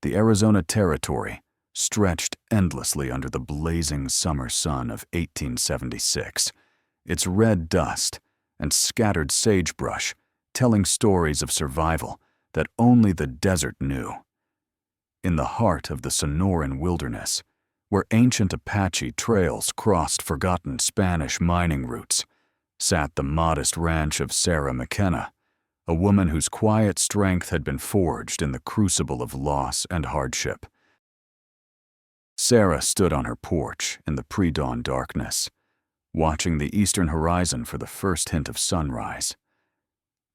The Arizona Territory stretched endlessly under the blazing summer sun of 1876, its red dust and scattered sagebrush telling stories of survival that only the desert knew. In the heart of the Sonoran wilderness, where ancient Apache trails crossed forgotten Spanish mining routes, sat the modest ranch of Sarah McKenna, a woman whose quiet strength had been forged in the crucible of loss and hardship. Sarah stood on her porch in the pre-dawn darkness, watching the eastern horizon for the first hint of sunrise.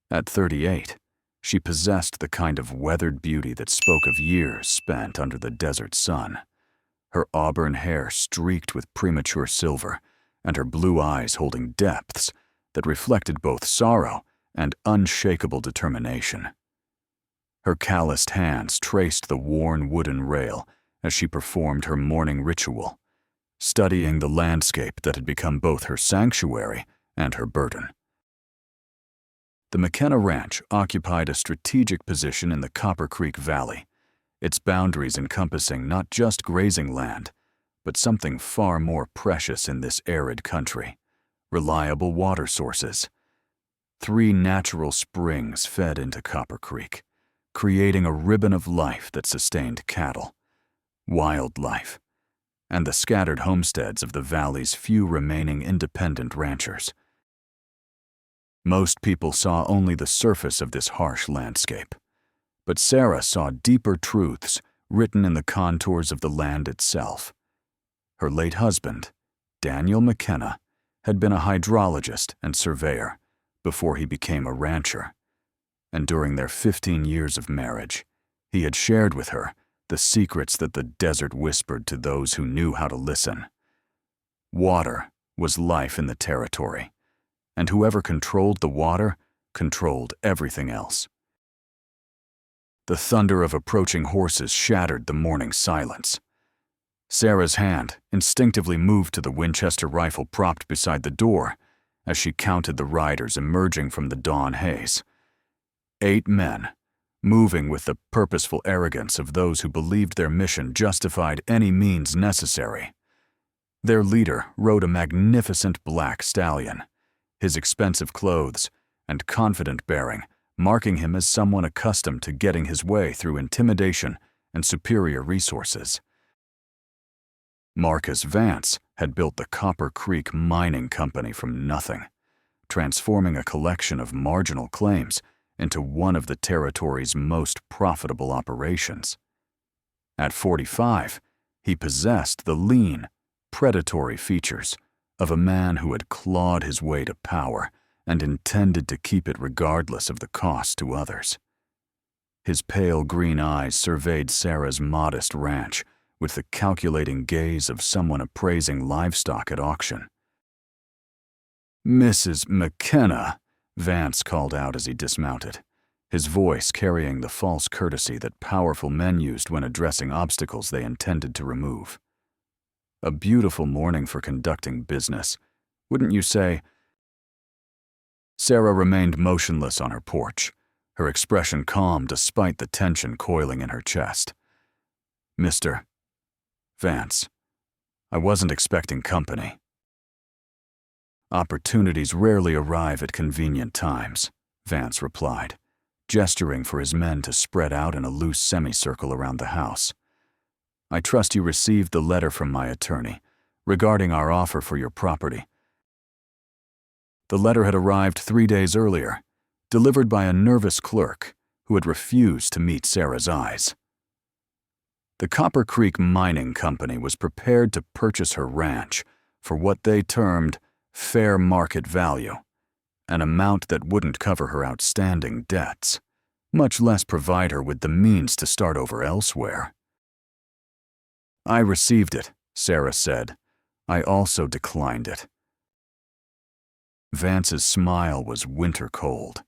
At 38, she possessed the kind of weathered beauty that spoke of years spent under the desert sun. Her auburn hair streaked with premature silver, and her blue eyes holding depths that reflected both sorrow and unshakable determination. Her calloused hands traced the worn wooden rail as she performed her morning ritual, studying the landscape that had become both her sanctuary and her burden. The McKenna Ranch occupied a strategic position in the Copper Creek Valley, its boundaries encompassing not just grazing land, but something far more precious in this arid country: reliable water sources. 3 natural springs fed into Copper Creek, creating a ribbon of life that sustained cattle, wildlife, and the scattered homesteads of the valley's few remaining independent ranchers. Most people saw only the surface of this harsh landscape, but Sarah saw deeper truths written in the contours of the land itself. Her late husband, Daniel McKenna, had been a hydrologist and surveyor before he became a rancher, and during their 15 years of marriage, he had shared with her the secrets that the desert whispered to those who knew how to listen. Water was life in the territory, and whoever controlled the water controlled everything else. The thunder of approaching horses shattered the morning silence. Sarah's hand instinctively moved to the Winchester rifle propped beside the door as she counted the riders emerging from the dawn haze. 8 men, moving with the purposeful arrogance of those who believed their mission justified any means necessary. Their leader rode a magnificent black stallion, his expensive clothes and confident bearing marking him as someone accustomed to getting his way through intimidation and superior resources. Marcus Vance had built the Copper Creek Mining Company from nothing, transforming a collection of marginal claims into one of the territory's most profitable operations. At 45, he possessed the lean, predatory features of a man who had clawed his way to power and intended to keep it regardless of the cost to others. His pale green eyes surveyed Sarah's modest ranch with the calculating gaze of someone appraising livestock at auction. "Mrs. McKenna," Vance called out as he dismounted, his voice carrying the false courtesy that powerful men used when addressing obstacles they intended to remove. "A beautiful morning for conducting business, wouldn't you say?" Sarah remained motionless on her porch, her expression calm despite the tension coiling in her chest. "Mr. Vance, I wasn't expecting company." "Opportunities rarely arrive at convenient times," Vance replied, gesturing for his men to spread out in a loose semicircle around the house. "I trust you received the letter from my attorney regarding our offer for your property." The letter had arrived 3 days earlier, delivered by a nervous clerk who had refused to meet Sarah's eyes. The Copper Creek Mining Company was prepared to purchase her ranch for what they termed fair market value, an amount that wouldn't cover her outstanding debts, much less provide her with the means to start over elsewhere. "I received it," Sarah said. "I also declined it." Vance's smile was winter cold.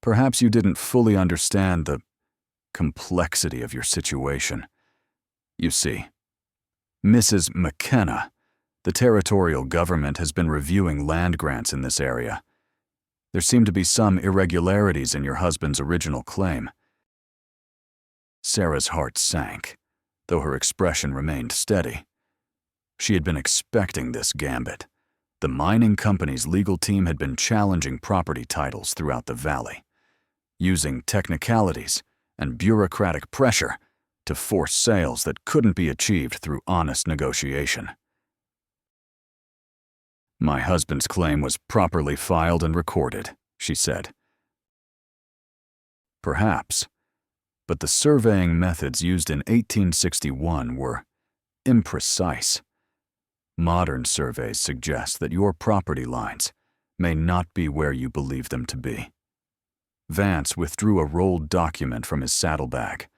"Perhaps you didn't fully understand the complexity of your situation. You see, Mrs. McKenna, the territorial government has been reviewing land grants in this area. There seem to be some irregularities in your husband's original claim. Sarah's heart sank, though her expression remained steady. She had been expecting this gambit. The mining company's legal team had been challenging property titles throughout the valley, using technicalities and bureaucratic pressure to force sales that couldn't be achieved through honest negotiation. "My husband's claim was properly filed and recorded," she said. "Perhaps, but the surveying methods used in 1861 were imprecise. Modern surveys suggest that your property lines may not be where you believe them to be." Vance withdrew a rolled document from his saddlebag,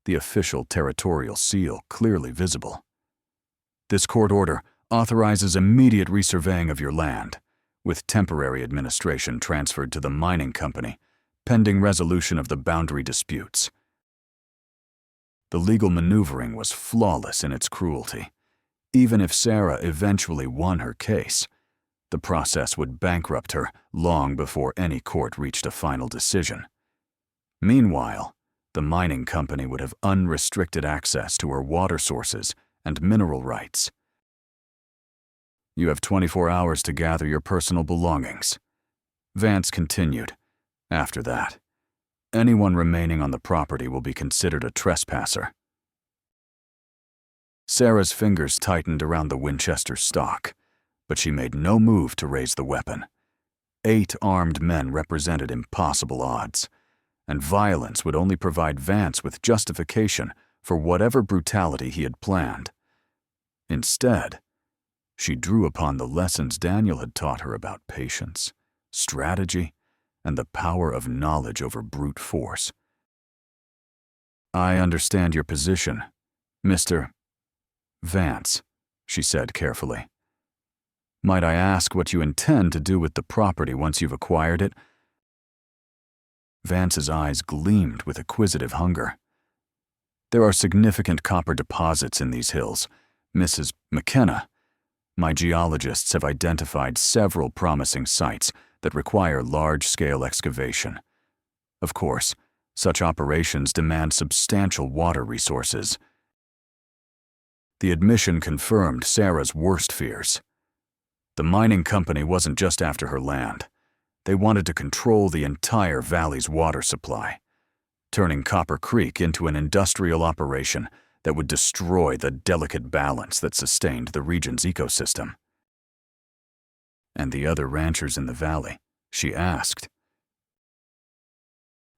the official territorial seal clearly visible. "This court order authorizes immediate resurveying of your land, with temporary administration transferred to the mining company, pending resolution of the boundary disputes." The legal maneuvering was flawless in its cruelty. Even if Sarah eventually won her case, the process would bankrupt her long before any court reached a final decision. Meanwhile, the mining company would have unrestricted access to her water sources and mineral rights. "You have 24 hours to gather your personal belongings," Vance continued. "After that, anyone remaining on the property will be considered a trespasser." Sarah's fingers tightened around the Winchester stock, but she made no move to raise the weapon. 8 armed men represented impossible odds, and violence would only provide Vance with justification for whatever brutality he had planned. Instead, she drew upon the lessons Daniel had taught her about patience, strategy, and the power of knowledge over brute force. "I understand your position, Mr. Vance," she said carefully. "Might I ask what you intend to do with the property once you've acquired it?" Vance's eyes gleamed with acquisitive hunger. "There are significant copper deposits in these hills, Mrs. McKenna. My geologists have identified several promising sites that require large-scale excavation. Of course, such operations demand substantial water resources." The admission confirmed Sarah's worst fears. The mining company wasn't just after her land. They wanted to control the entire valley's water supply, turning Copper Creek into an industrial operation that would destroy the delicate balance that sustained the region's ecosystem. "And the other ranchers in the valley?" she asked.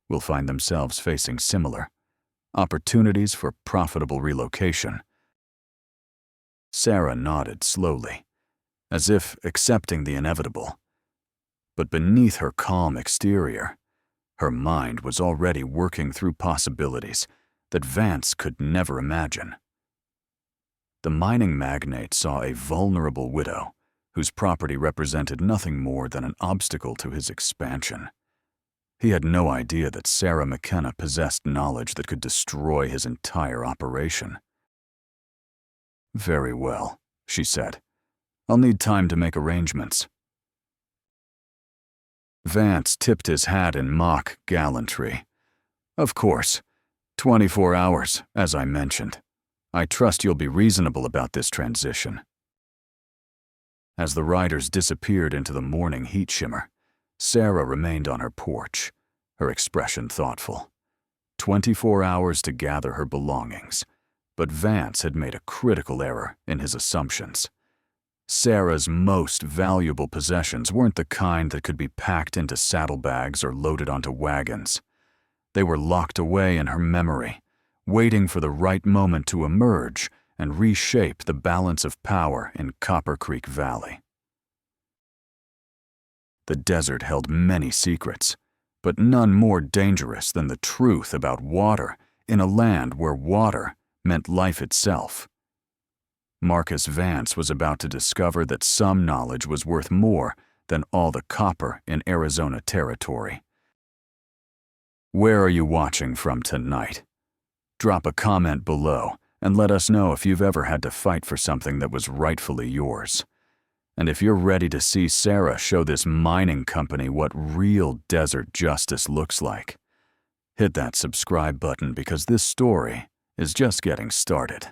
"Will find themselves facing similar opportunities for profitable relocation." Sarah nodded slowly, as if accepting the inevitable. But beneath her calm exterior, her mind was already working through possibilities that Vance could never imagine. The mining magnate saw a vulnerable widow whose property represented nothing more than an obstacle to his expansion. He had no idea that Sarah McKenna possessed knowledge that could destroy his entire operation. "Very well," she said. "I'll need time to make arrangements." Vance tipped his hat in mock gallantry. "Of course. 24 hours, as I mentioned. I trust you'll be reasonable about this transition." As the riders disappeared into the morning heat shimmer, Sarah remained on her porch, her expression thoughtful. 24 hours to gather her belongings, but Vance had made a critical error in his assumptions. Sarah's most valuable possessions weren't the kind that could be packed into saddlebags or loaded onto wagons. They were locked away in her memory, waiting for the right moment to emerge and reshape the balance of power in Copper Creek Valley. The desert held many secrets, but none more dangerous than the truth about water in a land where water meant life itself. Marcus Vance was about to discover that some knowledge was worth more than all the copper in Arizona territory. Where are you watching from tonight? Drop a comment below and let us know if you've ever had to fight for something that was rightfully yours. And if you're ready to see Sarah show this mining company what real desert justice looks like. Hit that subscribe button because this story is just getting started.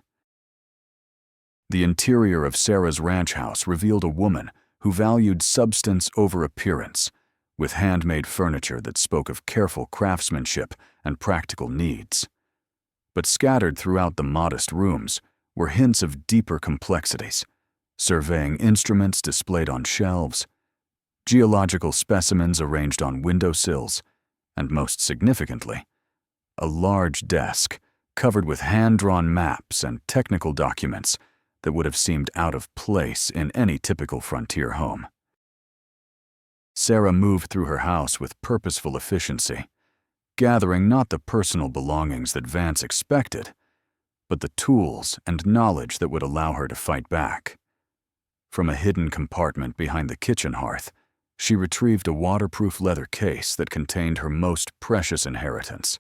The interior of Sarah's ranch house revealed a woman who valued substance over appearance, with handmade furniture that spoke of careful craftsmanship and practical needs. But scattered throughout the modest rooms were hints of deeper complexities, surveying instruments displayed on shelves, geological specimens arranged on windowsills, and most significantly, a large desk covered with hand-drawn maps and technical documents that would have seemed out of place in any typical frontier home. Sarah moved through her house with purposeful efficiency, gathering not the personal belongings that Vance expected, but the tools and knowledge that would allow her to fight back. From a hidden compartment behind the kitchen hearth, she retrieved a waterproof leather case that contained her most precious inheritance,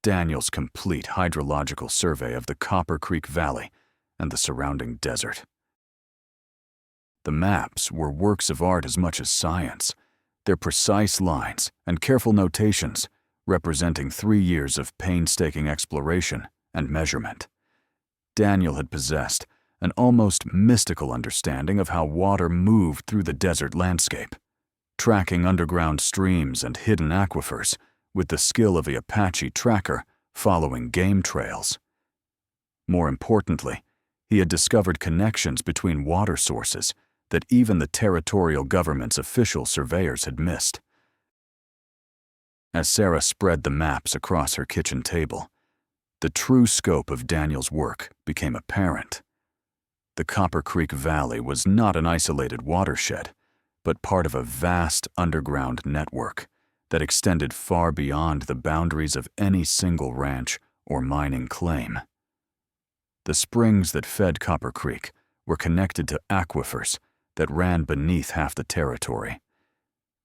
Daniel's complete hydrological survey of the Copper Creek Valley and the surrounding desert. The maps were works of art as much as science, their precise lines and careful notations representing 3 years of painstaking exploration and measurement. Daniel had possessed an almost mystical understanding of how water moved through the desert landscape, tracking underground streams and hidden aquifers with the skill of an Apache tracker following game trails. More importantly, he had discovered connections between water sources that even the territorial government's official surveyors had missed. As Sarah spread the maps across her kitchen table, the true scope of Daniel's work became apparent. The Copper Creek Valley was not an isolated watershed, but part of a vast underground network that extended far beyond the boundaries of any single ranch or mining claim. The springs that fed Copper Creek were connected to aquifers that ran beneath half the territory,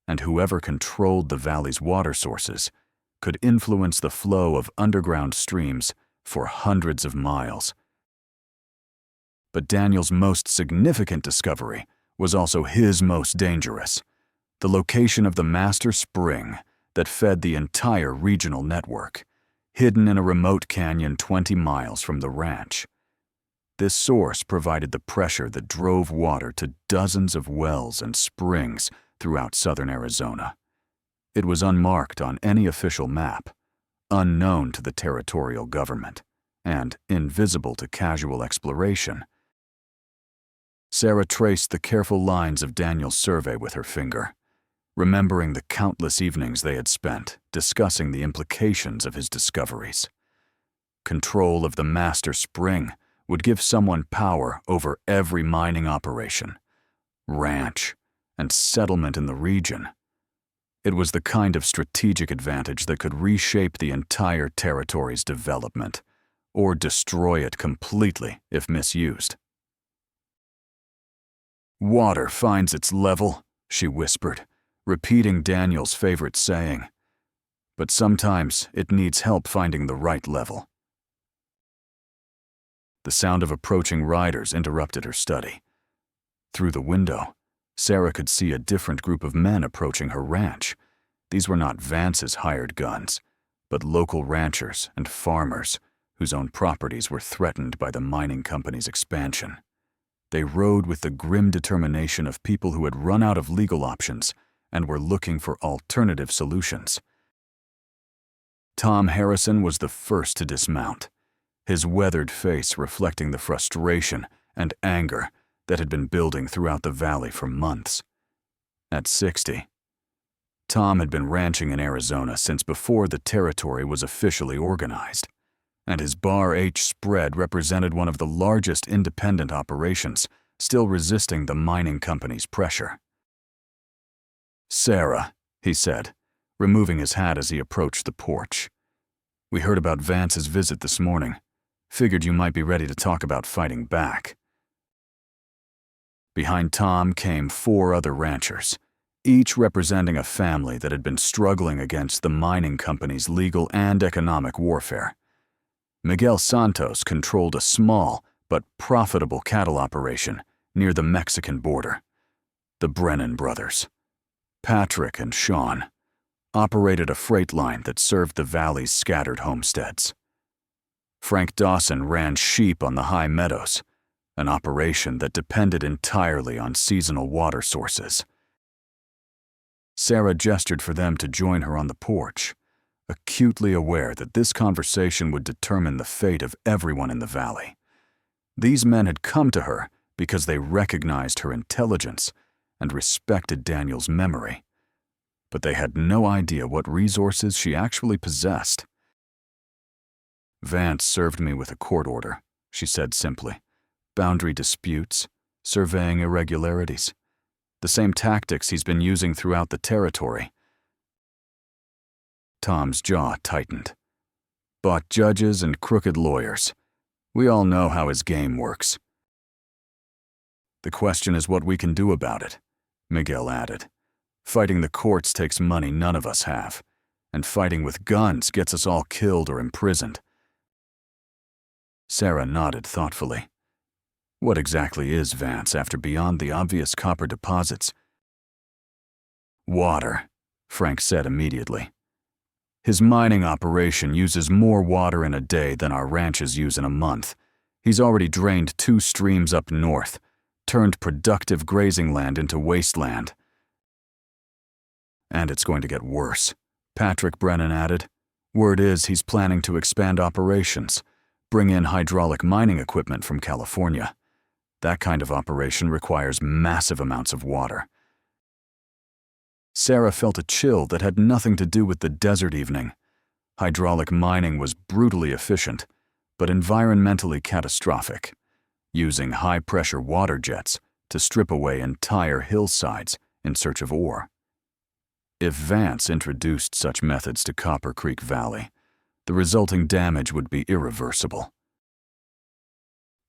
and whoever controlled the valley's water sources could influence the flow of underground streams for hundreds of miles. But Daniel's most significant discovery was also his most dangerous: the location of the master spring that fed the entire regional network, hidden in a remote canyon 20 miles from the ranch. This source provided the pressure that drove water to dozens of wells and springs throughout southern Arizona. It was unmarked on any official map, unknown to the territorial government, and invisible to casual exploration. Sarah traced the careful lines of Daniel's survey with her finger, remembering the countless evenings they had spent discussing the implications of his discoveries. Control of the master spring would give someone power over every mining operation, ranch, and settlement in the region. It was the kind of strategic advantage that could reshape the entire territory's development, or destroy it completely if misused. "Water finds its level," she whispered, repeating Daniel's favorite saying. "But sometimes it needs help finding the right level." The sound of approaching riders interrupted her study. Through the window, Sarah could see a different group of men approaching her ranch. These were not Vance's hired guns, but local ranchers and farmers whose own properties were threatened by the mining company's expansion. They rode with the grim determination of people who had run out of legal options and were looking for alternative solutions. Tom Harrison was the first to dismount, his weathered face reflecting the frustration and anger that had been building throughout the valley for months. At 60, Tom had been ranching in Arizona since before the territory was officially organized, and his Bar H spread represented one of the largest independent operations still resisting the mining company's pressure. "Sarah," he said, removing his hat as he approached the porch. "We heard about Vance's visit this morning. Figured you might be ready to talk about fighting back." Behind Tom came 4 other ranchers, each representing a family that had been struggling against the mining company's legal and economic warfare. Miguel Santos controlled a small but profitable cattle operation near the Mexican border. The Brennan brothers, Patrick and Sean, operated a freight line that served the valley's scattered homesteads. Frank Dawson ran sheep on the high meadows, an operation that depended entirely on seasonal water sources. Sarah gestured for them to join her on the porch, acutely aware that this conversation would determine the fate of everyone in the valley. These men had come to her because they recognized her intelligence and respected Daniel's memory, but they had no idea what resources she actually possessed. "Vance served me with a court order," she said simply. "Boundary disputes, surveying irregularities. The same tactics he's been using throughout the territory." Tom's jaw tightened. "Bought judges and crooked lawyers. We all know how his game works." "The question is what we can do about it," Miguel added. "Fighting the courts takes money none of us have, and fighting with guns gets us all killed or imprisoned." Sarah nodded thoughtfully. "What exactly is Vance after beyond the obvious copper deposits?" "Water," Frank said immediately. "His mining operation uses more water in a day than our ranches use in a month. He's already drained 2 streams up north, turned productive grazing land into wasteland. And it's going to get worse," Patrick Brennan added. "Word is he's planning to expand operations, bring in hydraulic mining equipment from California. That kind of operation requires massive amounts of water." Sarah felt a chill that had nothing to do with the desert evening. Hydraulic mining was brutally efficient, but environmentally catastrophic, using high-pressure water jets to strip away entire hillsides in search of ore. If Vance introduced such methods to Copper Creek Valley, the resulting damage would be irreversible.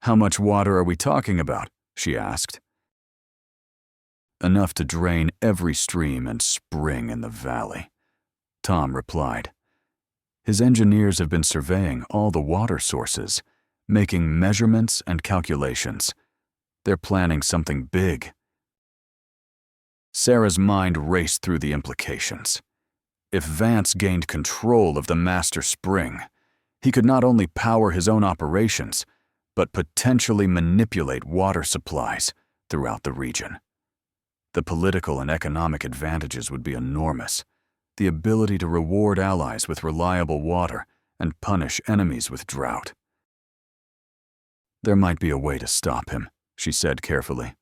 "How much water are we talking about?" she asked. "Enough to drain every stream and spring in the valley," Tom replied. His engineers have been surveying all the water sources, making measurements and calculations. They're planning something big. Sarah's mind raced through the implications. If Vance gained control of the master spring, he could not only power his own operations, but potentially manipulate water supplies throughout the region. The political and economic advantages would be enormous. The ability to reward allies with reliable water and punish enemies with drought. "There might be a way to stop him," she said carefully.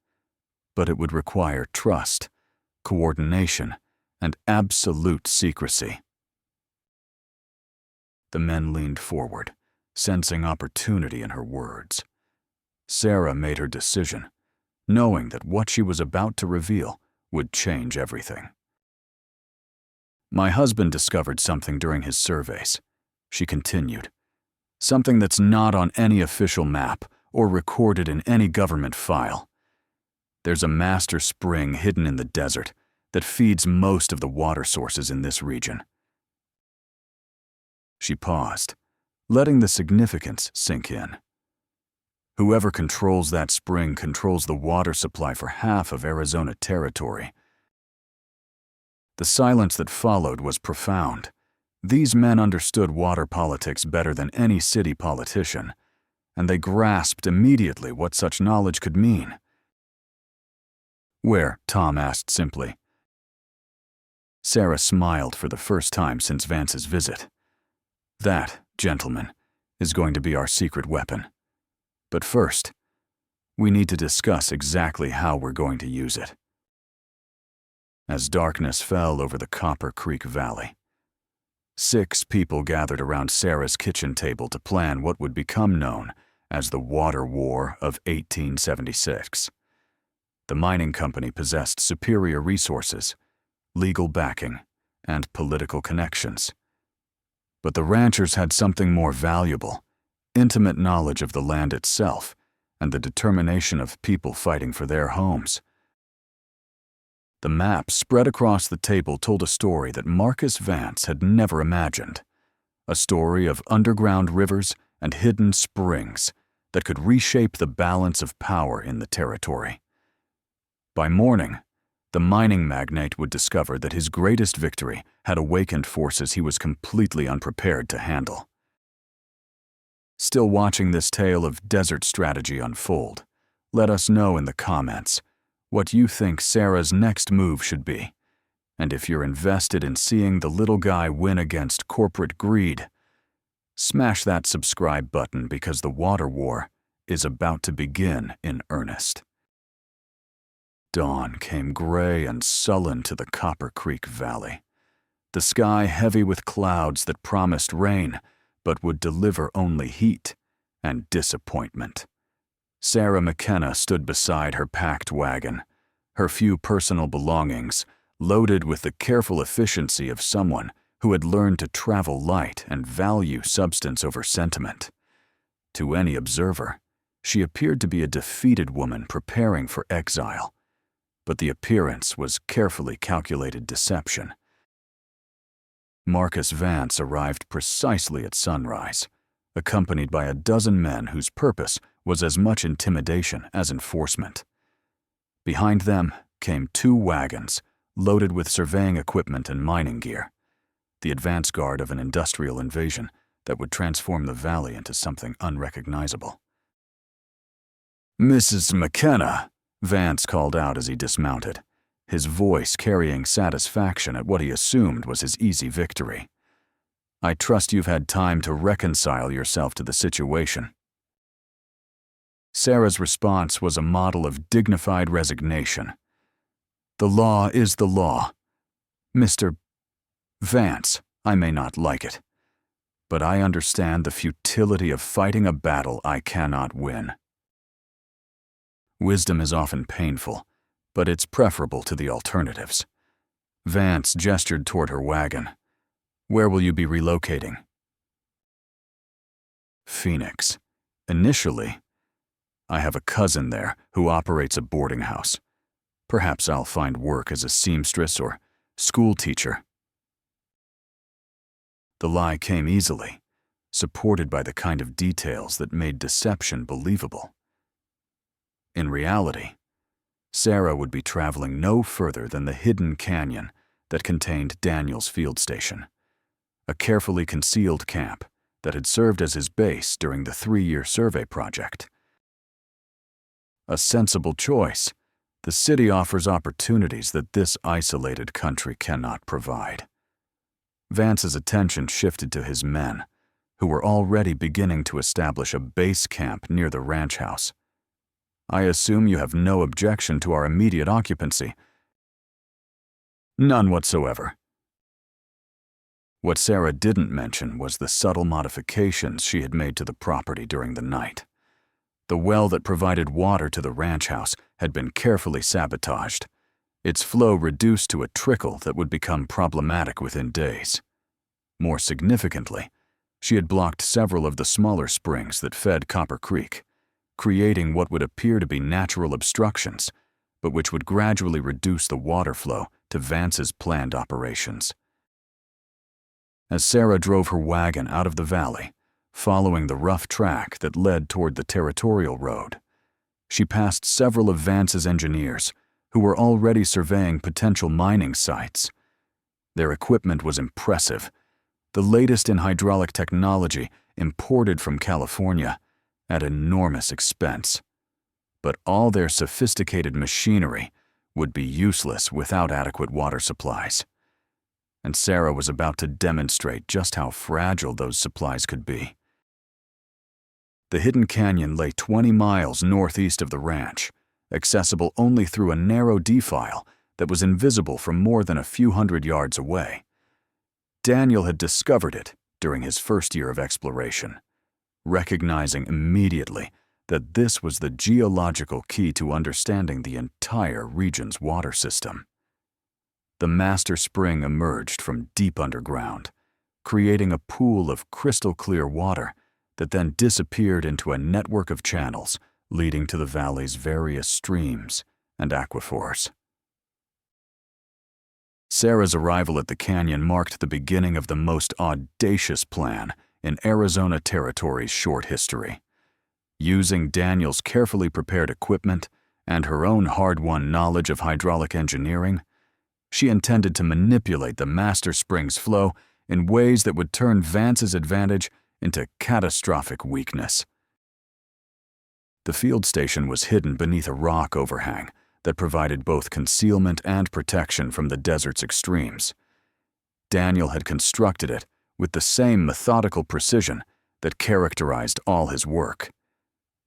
"But it would require trust, coordination, and absolute secrecy." The men leaned forward, sensing opportunity in her words. Sarah made her decision, knowing that what she was about to reveal would change everything. "My husband discovered something during his surveys," she continued. "Something that's not on any official map or recorded in any government file. There's a master spring hidden in the desert that feeds most of the water sources in this region." She paused, letting the significance sink in. Whoever controls that spring controls the water supply for half of Arizona territory. The silence that followed was profound. These men understood water politics better than any city politician, and they grasped immediately what such knowledge could mean. "Where?" Tom asked simply. Sarah smiled for the first time since Vance's visit. "That, gentlemen, is going to be our secret weapon. But first, we need to discuss exactly how we're going to use it." As darkness fell over the Copper Creek Valley, 6 people gathered around Sarah's kitchen table to plan what would become known as the Water War of 1876. The mining company possessed superior resources, legal backing, and political connections. But the ranchers had something more valuable: intimate knowledge of the land itself and the determination of people fighting for their homes. The map spread across the table told a story that Marcus Vance had never imagined, a story of underground rivers and hidden springs that could reshape the balance of power in the territory. By morning, The mining magnate would discover that his greatest victory had awakened forces he was completely unprepared to handle. Still watching this tale of desert strategy unfold, let us know in the comments what you think Sarah's next move should be. And if you're invested in seeing the little guy win against corporate greed, smash that subscribe button because the water war is about to begin in earnest. Dawn came gray and sullen to the Copper Creek Valley, the sky heavy with clouds that promised rain but would deliver only heat and disappointment. Sarah McKenna stood beside her packed wagon, her few personal belongings loaded with the careful efficiency of someone who had learned to travel light and value substance over sentiment. To any observer, she appeared to be a defeated woman preparing for exile, but the appearance was carefully calculated deception. Marcus Vance arrived precisely at sunrise, accompanied by a dozen men whose purpose was as much intimidation as enforcement. Behind them came 2 wagons loaded with surveying equipment and mining gear, the advance guard of an industrial invasion that would transform the valley into something unrecognizable. "Mrs. McKenna," Vance called out as he dismounted, his voice carrying satisfaction at what he assumed was his easy victory. "I trust you've had time to reconcile yourself to the situation." Sarah's response was a model of dignified resignation. "The law is the law. Mr. Vance, I may not like it, but I understand the futility of fighting a battle I cannot win." Wisdom is often painful, but it's preferable to the alternatives. Vance gestured toward her wagon. "Where will you be relocating?" "Phoenix. Initially, I have a cousin there who operates a boarding house. Perhaps I'll find work as a seamstress or school teacher." The lie came easily, supported by the kind of details that made deception believable. In reality, Sarah would be traveling no further than the hidden canyon that contained Daniel's field station, a carefully concealed camp that had served as his base during the 3-year survey project. A sensible choice. The city offers opportunities that this isolated country cannot provide. Vance's attention shifted to his men, who were already beginning to establish a base camp near the ranch house. "I assume you have no objection to our immediate occupancy." "None whatsoever." What Sarah didn't mention was the subtle modifications she had made to the property during the night. The well that provided water to the ranch house had been carefully sabotaged, its flow reduced to a trickle that would become problematic within days. More significantly, she had blocked several of the smaller springs that fed Copper Creek, creating what would appear to be natural obstructions, but which would gradually reduce the water flow to Vance's planned operations. As Sarah drove her wagon out of the valley, following the rough track that led toward the territorial road, she passed several of Vance's engineers who were already surveying potential mining sites. Their equipment was impressive, the latest in hydraulic technology imported from California at enormous expense. But all their sophisticated machinery would be useless without adequate water supplies. And Sarah was about to demonstrate just how fragile those supplies could be. The hidden canyon lay 20 miles northeast of the ranch, accessible only through a narrow defile that was invisible from more than a few hundred yards away. Daniel had discovered it during his first year of exploration, recognizing immediately that this was the geological key to understanding the entire region's water system. The master spring emerged from deep underground, creating a pool of crystal-clear water that then disappeared into a network of channels leading to the valley's various streams and aquifers. Sarah's arrival at the canyon marked the beginning of the most audacious plan in Arizona Territory's short history. Using Daniel's carefully prepared equipment and her own hard-won knowledge of hydraulic engineering, she intended to manipulate the master spring's flow in ways that would turn Vance's advantage into catastrophic weakness. The field station was hidden beneath a rock overhang that provided both concealment and protection from the desert's extremes. Daniel had constructed it with the same methodical precision that characterized all his work,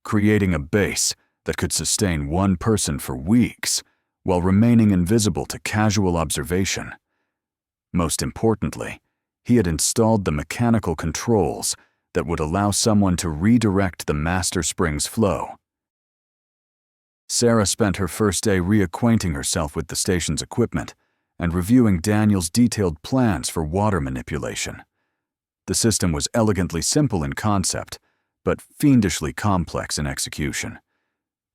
creating a base that could sustain one person for weeks while remaining invisible to casual observation. Most importantly, he had installed the mechanical controls that would allow someone to redirect the master spring's flow. Sarah spent her first day reacquainting herself with the station's equipment and reviewing Daniel's detailed plans for water manipulation. The system was elegantly simple in concept, but fiendishly complex in execution,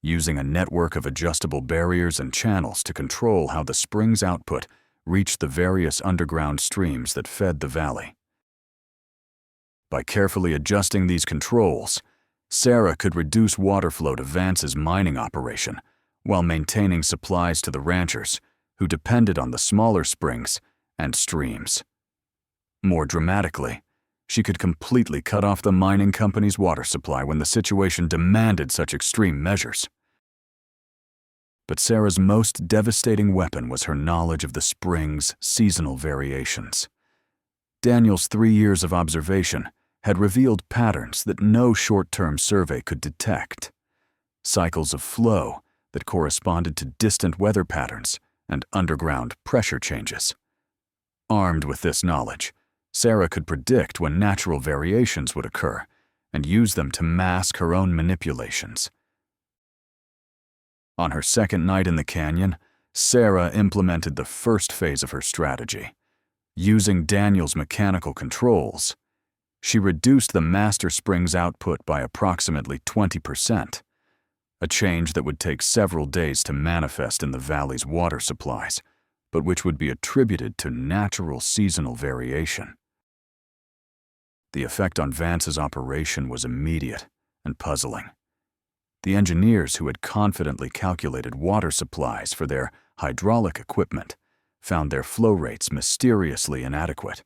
using a network of adjustable barriers and channels to control how the spring's output reached the various underground streams that fed the valley. By carefully adjusting these controls, Sarah could reduce water flow to Vance's mining operation while maintaining supplies to the ranchers who depended on the smaller springs and streams. More dramatically, she could completely cut off the mining company's water supply when the situation demanded such extreme measures. But Sarah's most devastating weapon was her knowledge of the spring's seasonal variations. Daniel's 3 years of observation had revealed patterns that no short-term survey could detect, cycles of flow that corresponded to distant weather patterns and underground pressure changes. Armed with this knowledge, Sarah could predict when natural variations would occur and use them to mask her own manipulations. On her second night in the canyon, Sarah implemented the first phase of her strategy. Using Daniel's mechanical controls, she reduced the master spring's output by approximately 20%, a change that would take several days to manifest in the valley's water supplies, but which would be attributed to natural seasonal variation. The effect on Vance's operation was immediate and puzzling. The engineers who had confidently calculated water supplies for their hydraulic equipment found their flow rates mysteriously inadequate.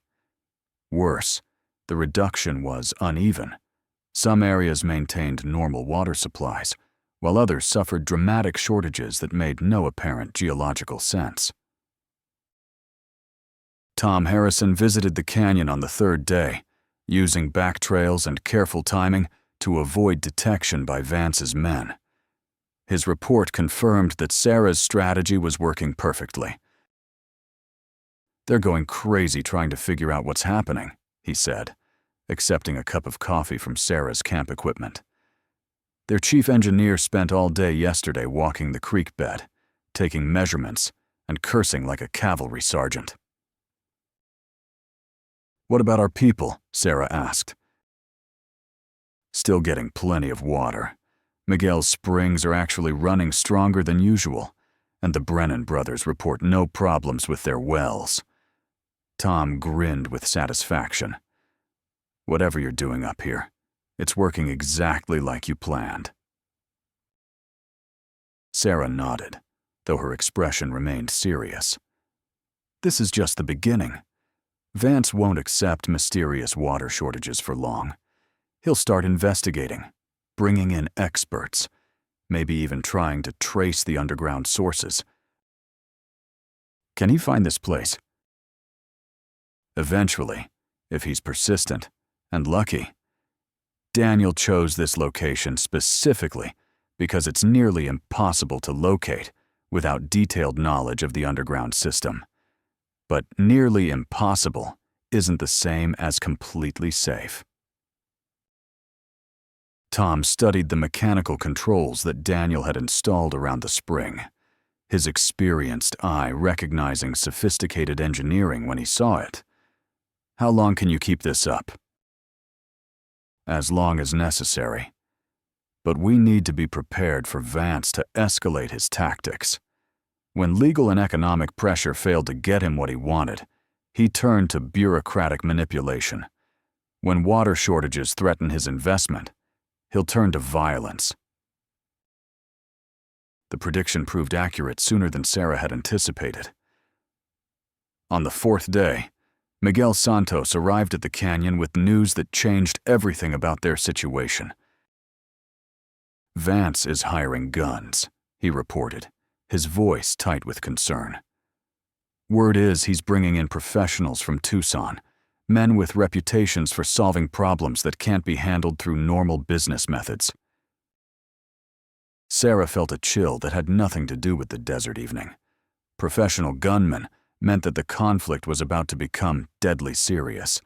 Worse, the reduction was uneven. Some areas maintained normal water supplies, while others suffered dramatic shortages that made no apparent geological sense. Tom Harrison visited the canyon on the third day, using back trails and careful timing to avoid detection by Vance's men. His report confirmed that Sarah's strategy was working perfectly. "They're going crazy trying to figure out what's happening," he said, accepting a cup of coffee from Sarah's camp equipment. Their chief engineer spent all day yesterday walking the creek bed, taking measurements, and cursing like a cavalry sergeant. "What about our people?" Sarah asked. "Still getting plenty of water. Miguel's springs are actually running stronger than usual, and the Brennan brothers report no problems with their wells." Tom grinned with satisfaction. "Whatever you're doing up here, it's working exactly like you planned." Sarah nodded, though her expression remained serious. "This is just the beginning. Vance won't accept mysterious water shortages for long. He'll start investigating, bringing in experts, maybe even trying to trace the underground sources. Can he find this place? Eventually, if he's persistent and lucky. Daniel chose this location specifically because it's nearly impossible to locate without detailed knowledge of the underground system. But nearly impossible isn't the same as completely safe. Tom studied the mechanical controls that Daniel had installed around the spring, his experienced eye recognizing sophisticated engineering when he saw it. "How long can you keep this up?" "As long as necessary. But we need to be prepared for Vance to escalate his tactics. When legal and economic pressure failed to get him what he wanted, he turned to bureaucratic manipulation. When water shortages threaten his investment, he'll turn to violence." The prediction proved accurate sooner than Sarah had anticipated. On the fourth day, Miguel Santos arrived at the canyon with news that changed everything about their situation. "Vance is hiring guns," he reported, his voice tight with concern. "Word is he's bringing in professionals from Tucson, men with reputations for solving problems that can't be handled through normal business methods." Sarah felt a chill that had nothing to do with the desert evening. Professional gunmen meant that the conflict was about to become deadly serious,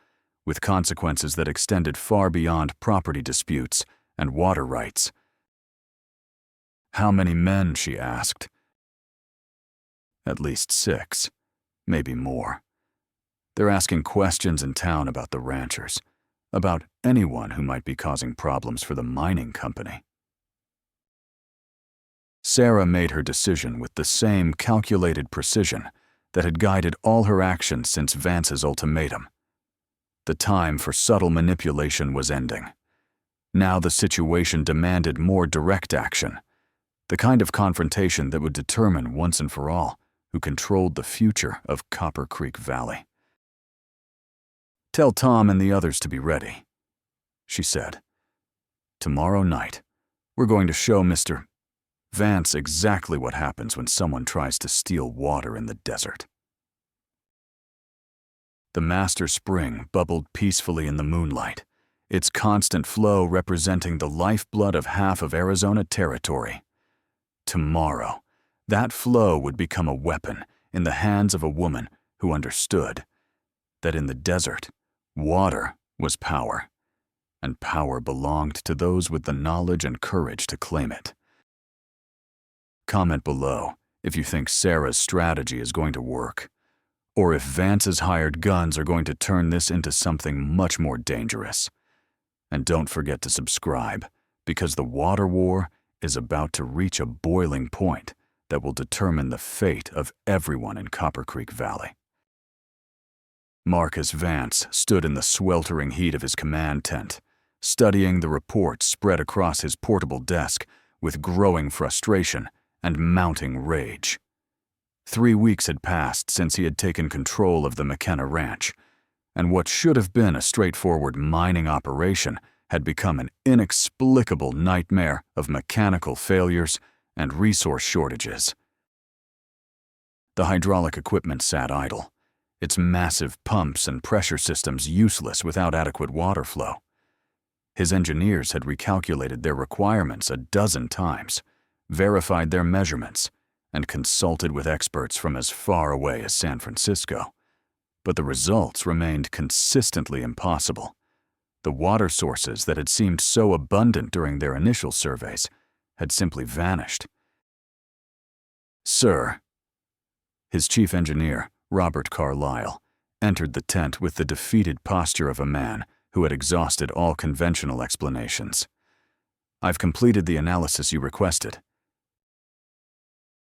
with consequences that extended far beyond property disputes and water rights. "How many men?" she asked. "At least 6, maybe more. They're asking questions in town about the ranchers, about anyone who might be causing problems for the mining company." Sarah made her decision with the same calculated precision that had guided all her actions since Vance's ultimatum. The time for subtle manipulation was ending. Now the situation demanded more direct action, the kind of confrontation that would determine once and for all who controlled the future of Copper Creek Valley. "Tell Tom and the others to be ready," she said. "Tomorrow night, we're going to show Mr. Vance exactly what happens when someone tries to steal water in the desert." The master spring bubbled peacefully in the moonlight, its constant flow representing the lifeblood of half of Arizona territory. Tomorrow, that flow would become a weapon in the hands of a woman who understood that in the desert, water was power, and power belonged to those with the knowledge and courage to claim it. Comment below if you think Sarah's strategy is going to work, or if Vance's hired guns are going to turn this into something much more dangerous. And don't forget to subscribe, because the water war is about to reach a boiling point that will determine the fate of everyone in Copper Creek Valley. Marcus Vance stood in the sweltering heat of his command tent, studying the reports spread across his portable desk with growing frustration and mounting rage. 3 weeks had passed since he had taken control of the McKenna Ranch, and what should have been a straightforward mining operation had become an inexplicable nightmare of mechanical failures and resource shortages. The hydraulic equipment sat idle, its massive pumps and pressure systems useless without adequate water flow. His engineers had recalculated their requirements a dozen times, verified their measurements, and consulted with experts from as far away as San Francisco. But the results remained consistently impossible. The water sources that had seemed so abundant during their initial surveys had simply vanished. "Sir," his chief engineer, Robert Carlyle, entered the tent with the defeated posture of a man who had exhausted all conventional explanations. "I've completed the analysis you requested."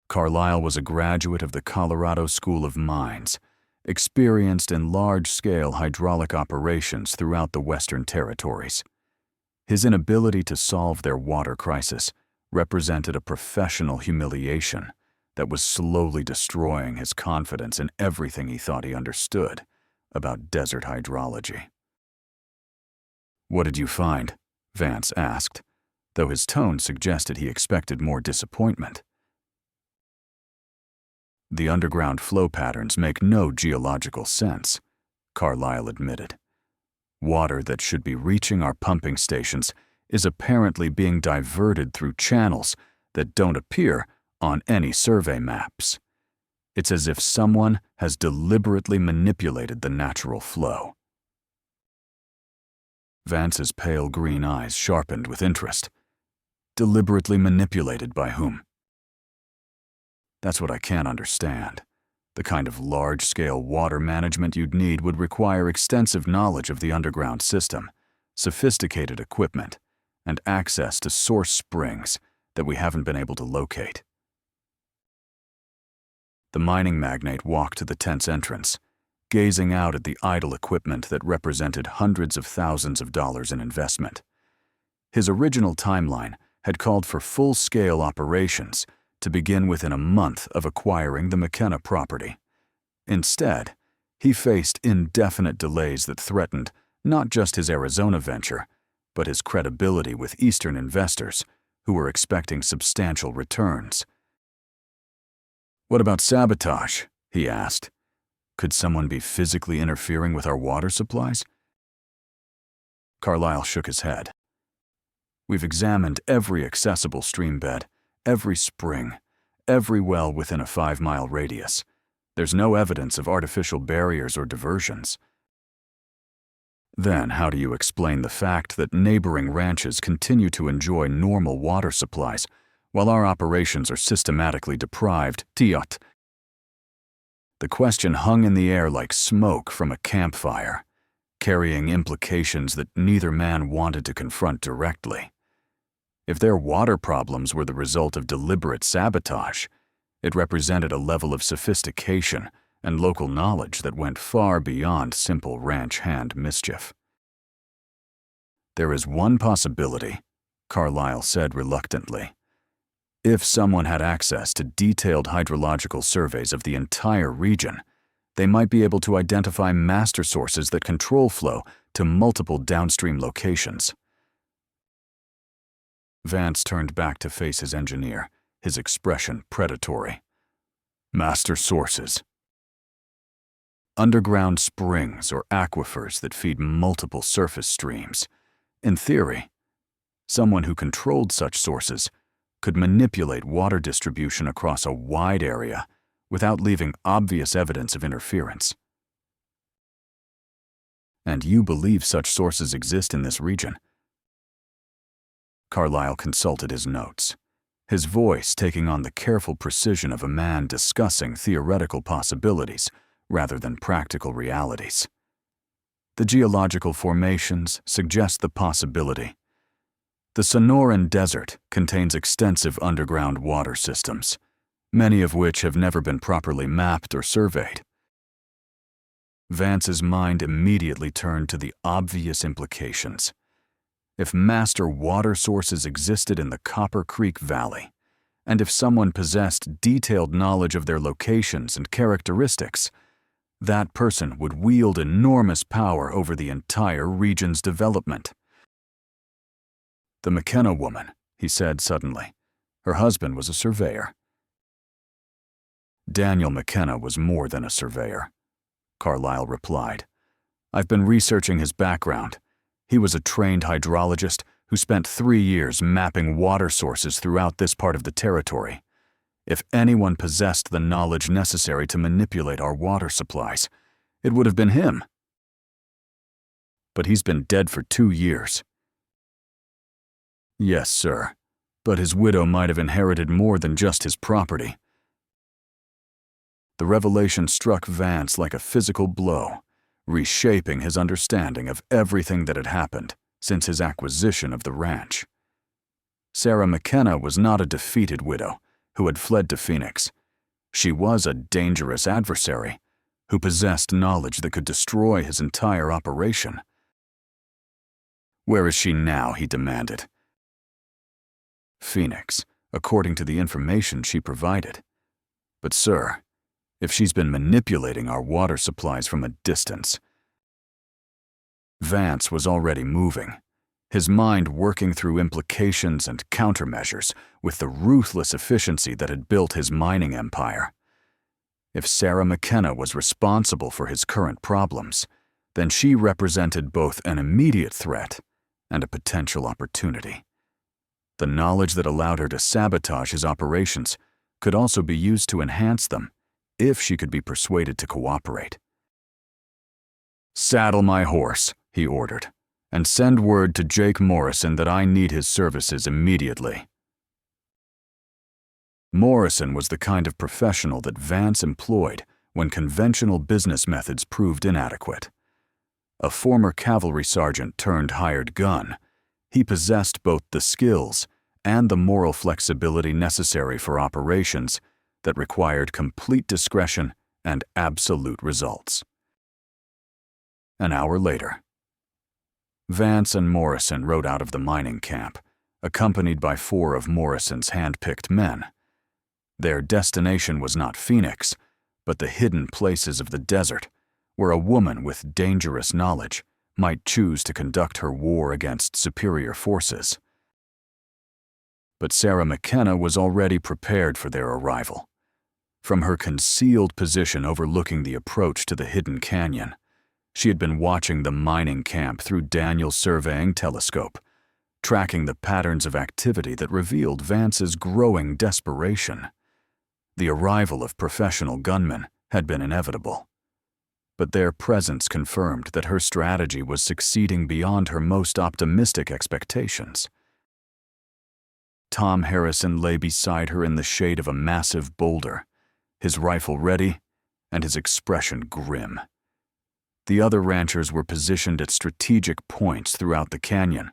Carlyle was a graduate of the Colorado School of Mines, experienced in large-scale hydraulic operations throughout the Western Territories. His inability to solve their water crisis represented a professional humiliation that was slowly destroying his confidence in everything he thought he understood about desert hydrology. "What did you find?" Vance asked, though his tone suggested he expected more disappointment. "The underground flow patterns make no geological sense," Carlyle admitted. "Water that should be reaching our pumping stations is apparently being diverted through channels that don't appear on any survey maps. It's as if someone has deliberately manipulated the natural flow." Vance's pale green eyes sharpened with interest. "Deliberately manipulated by whom?" "That's what I can't understand. The kind of large-scale water management you'd need would require extensive knowledge of the underground system, sophisticated equipment, and access to source springs that we haven't been able to locate." The mining magnate walked to the tent's entrance, gazing out at the idle equipment that represented hundreds of thousands of dollars in investment. His original timeline had called for full-scale operations to begin within a month of acquiring the McKenna property. Instead, he faced indefinite delays that threatened not just his Arizona venture, but his credibility with Eastern investors who were expecting substantial returns. "What about sabotage?" he asked. "Could someone be physically interfering with our water supplies?" Carlyle shook his head. "We've examined every accessible stream bed, every spring, every well within a 5-mile radius. There's no evidence of artificial barriers or diversions." "Then how do you explain the fact that neighboring ranches continue to enjoy normal water supplies while our operations are systematically deprived?" Tiot. The question hung in the air like smoke from a campfire, carrying implications that neither man wanted to confront directly. If their water problems were the result of deliberate sabotage, it represented a level of sophistication and local knowledge that went far beyond simple ranch hand mischief. "There is one possibility," Carlyle said reluctantly. "If someone had access to detailed hydrological surveys of the entire region, they might be able to identify master sources that control flow to multiple downstream locations." Vance turned back to face his engineer, his expression predatory. "Master sources. Underground springs or aquifers that feed multiple surface streams. In theory, someone who controlled such sources could manipulate water distribution across a wide area without leaving obvious evidence of interference." "And you believe such sources exist in this region?" Carlyle consulted his notes, his voice taking on the careful precision of a man discussing theoretical possibilities rather than practical realities. "The geological formations suggest the possibility. The Sonoran Desert contains extensive underground water systems, many of which have never been properly mapped or surveyed." Vance's mind immediately turned to the obvious implications. If master water sources existed in the Copper Creek Valley, and if someone possessed detailed knowledge of their locations and characteristics, that person would wield enormous power over the entire region's development. "The McKenna woman," he said suddenly. "Her husband was a surveyor." "Daniel McKenna was more than a surveyor," Carlyle replied. "I've been researching his background. He was a trained hydrologist who spent 3 years mapping water sources throughout this part of the territory. If anyone possessed the knowledge necessary to manipulate our water supplies, it would have been him. But he's been dead for 2 years. "Yes, sir, but his widow might have inherited more than just his property." The revelation struck Vance like a physical blow, reshaping his understanding of everything that had happened since his acquisition of the ranch. Sarah McKenna was not a defeated widow who had fled to Phoenix. She was a dangerous adversary who possessed knowledge that could destroy his entire operation. "Where is she now?" he demanded. "Phoenix, according to the information she provided. But sir, if she's been manipulating our water supplies from a distance..." Vance was already moving, his mind working through implications and countermeasures with the ruthless efficiency that had built his mining empire. If Sarah McKenna was responsible for his current problems, then she represented both an immediate threat and a potential opportunity. The knowledge that allowed her to sabotage his operations could also be used to enhance them if she could be persuaded to cooperate. "Saddle my horse," he ordered, "and send word to Jake Morrison that I need his services immediately." Morrison was the kind of professional that Vance employed when conventional business methods proved inadequate. A former cavalry sergeant turned hired gun, he possessed both the skills and the moral flexibility necessary for operations that required complete discretion and absolute results. An hour later, Vance and Morrison rode out of the mining camp, accompanied by 4 of Morrison's hand-picked men. Their destination was not Phoenix, but the hidden places of the desert, where a woman with dangerous knowledge might choose to conduct her war against superior forces. But Sarah McKenna was already prepared for their arrival. From her concealed position overlooking the approach to the hidden canyon, she had been watching the mining camp through Daniel's surveying telescope, tracking the patterns of activity that revealed Vance's growing desperation. The arrival of professional gunmen had been inevitable, but their presence confirmed that her strategy was succeeding beyond her most optimistic expectations. Tom Harrison lay beside her in the shade of a massive boulder, his rifle ready and his expression grim. The other ranchers were positioned at strategic points throughout the canyon,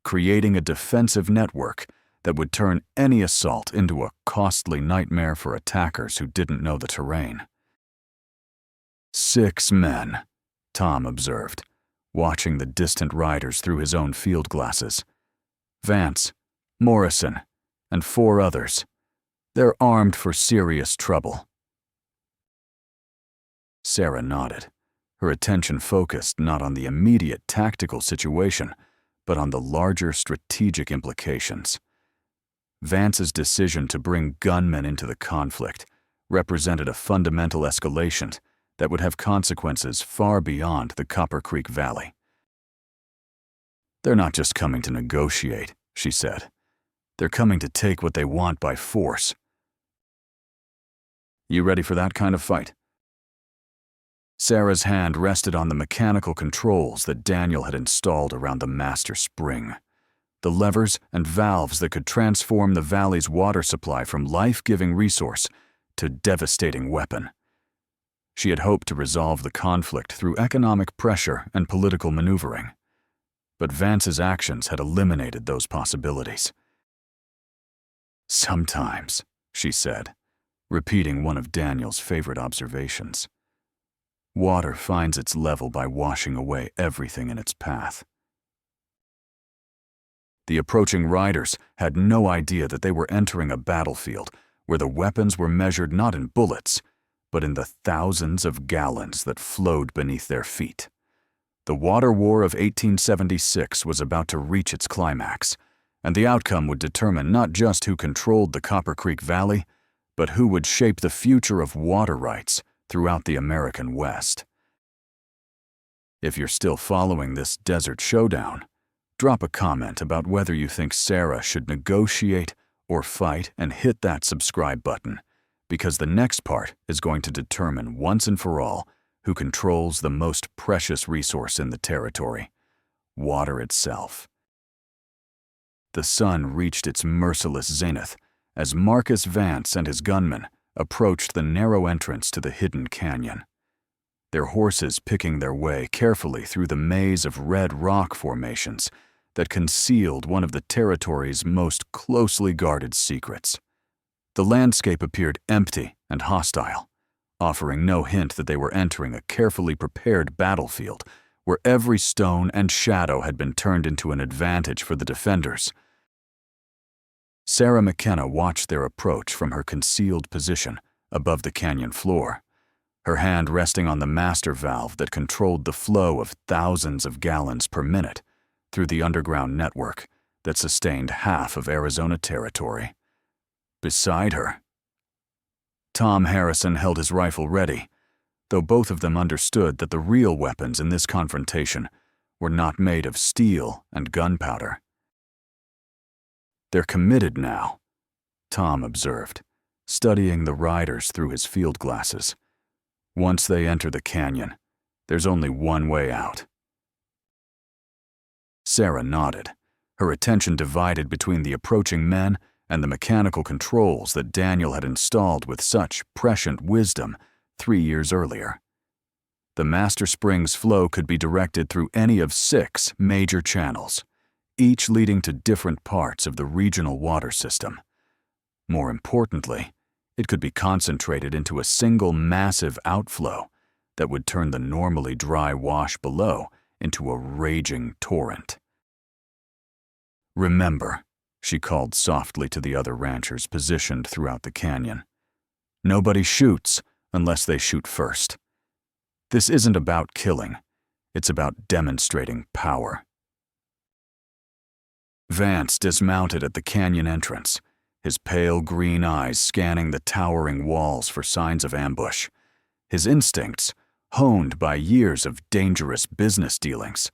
creating a defensive network that would turn any assault into a costly nightmare for attackers who didn't know the terrain. 6 men, Tom observed, watching the distant riders through his own field glasses. Vance, Morrison, and 4 others. They're armed for serious trouble. Sarah nodded, her attention focused not on the immediate tactical situation, but on the larger strategic implications. Vance's decision to bring gunmen into the conflict represented a fundamental escalation that would have consequences far beyond the Copper Creek Valley. "They're not just coming to negotiate," she said. "They're coming to take what they want by force." "You ready for that kind of fight?" Sarah's hand rested on the mechanical controls that Daniel had installed around the master spring, the levers and valves that could transform the valley's water supply from life-giving resource to devastating weapon. She had hoped to resolve the conflict through economic pressure and political maneuvering, but Vance's actions had eliminated those possibilities. "Sometimes," she said, repeating one of Daniel's favorite observations, "water finds its level by washing away everything in its path." The approaching riders had no idea that they were entering a battlefield where the weapons were measured not in bullets, but in the thousands of gallons that flowed beneath their feet. The water war of 1876 was about to reach its climax, and the outcome would determine not just who controlled the Copper Creek Valley, but who would shape the future of water rights throughout the American West. If you're still following this desert showdown, drop a comment about whether you think Sarah should negotiate or fight, and hit that subscribe button, because the next part is going to determine once and for all who controls the most precious resource in the territory: water itself. The sun reached its merciless zenith as Marcus Vance and his gunmen approached the narrow entrance to the hidden canyon, their horses picking their way carefully through the maze of red rock formations that concealed one of the territory's most closely guarded secrets. The landscape appeared empty and hostile, offering no hint that they were entering a carefully prepared battlefield where every stone and shadow had been turned into an advantage for the defenders. Sarah McKenna watched their approach from her concealed position above the canyon floor, her hand resting on the master valve that controlled the flow of thousands of gallons per minute through the underground network that sustained half of Arizona territory. Beside her, Tom Harrison held his rifle ready, though both of them understood that the real weapons in this confrontation were not made of steel and gunpowder. "They're committed now," Tom observed, studying the riders through his field glasses. "Once they enter the canyon, there's only one way out." Sarah nodded, her attention divided between the approaching men and the mechanical controls that Daniel had installed with such prescient wisdom 3 years earlier. The master spring's flow could be directed through any of 6 major channels, each leading to different parts of the regional water system. More importantly, it could be concentrated into a single massive outflow that would turn the normally dry wash below into a raging torrent. "Remember," she called softly to the other ranchers positioned throughout the canyon. Nobody shoots unless they shoot first. This isn't about killing. It's about demonstrating power. Vance dismounted at the canyon entrance, his pale green eyes scanning the towering walls for signs of ambush. His instincts, honed by years of dangerous business dealings,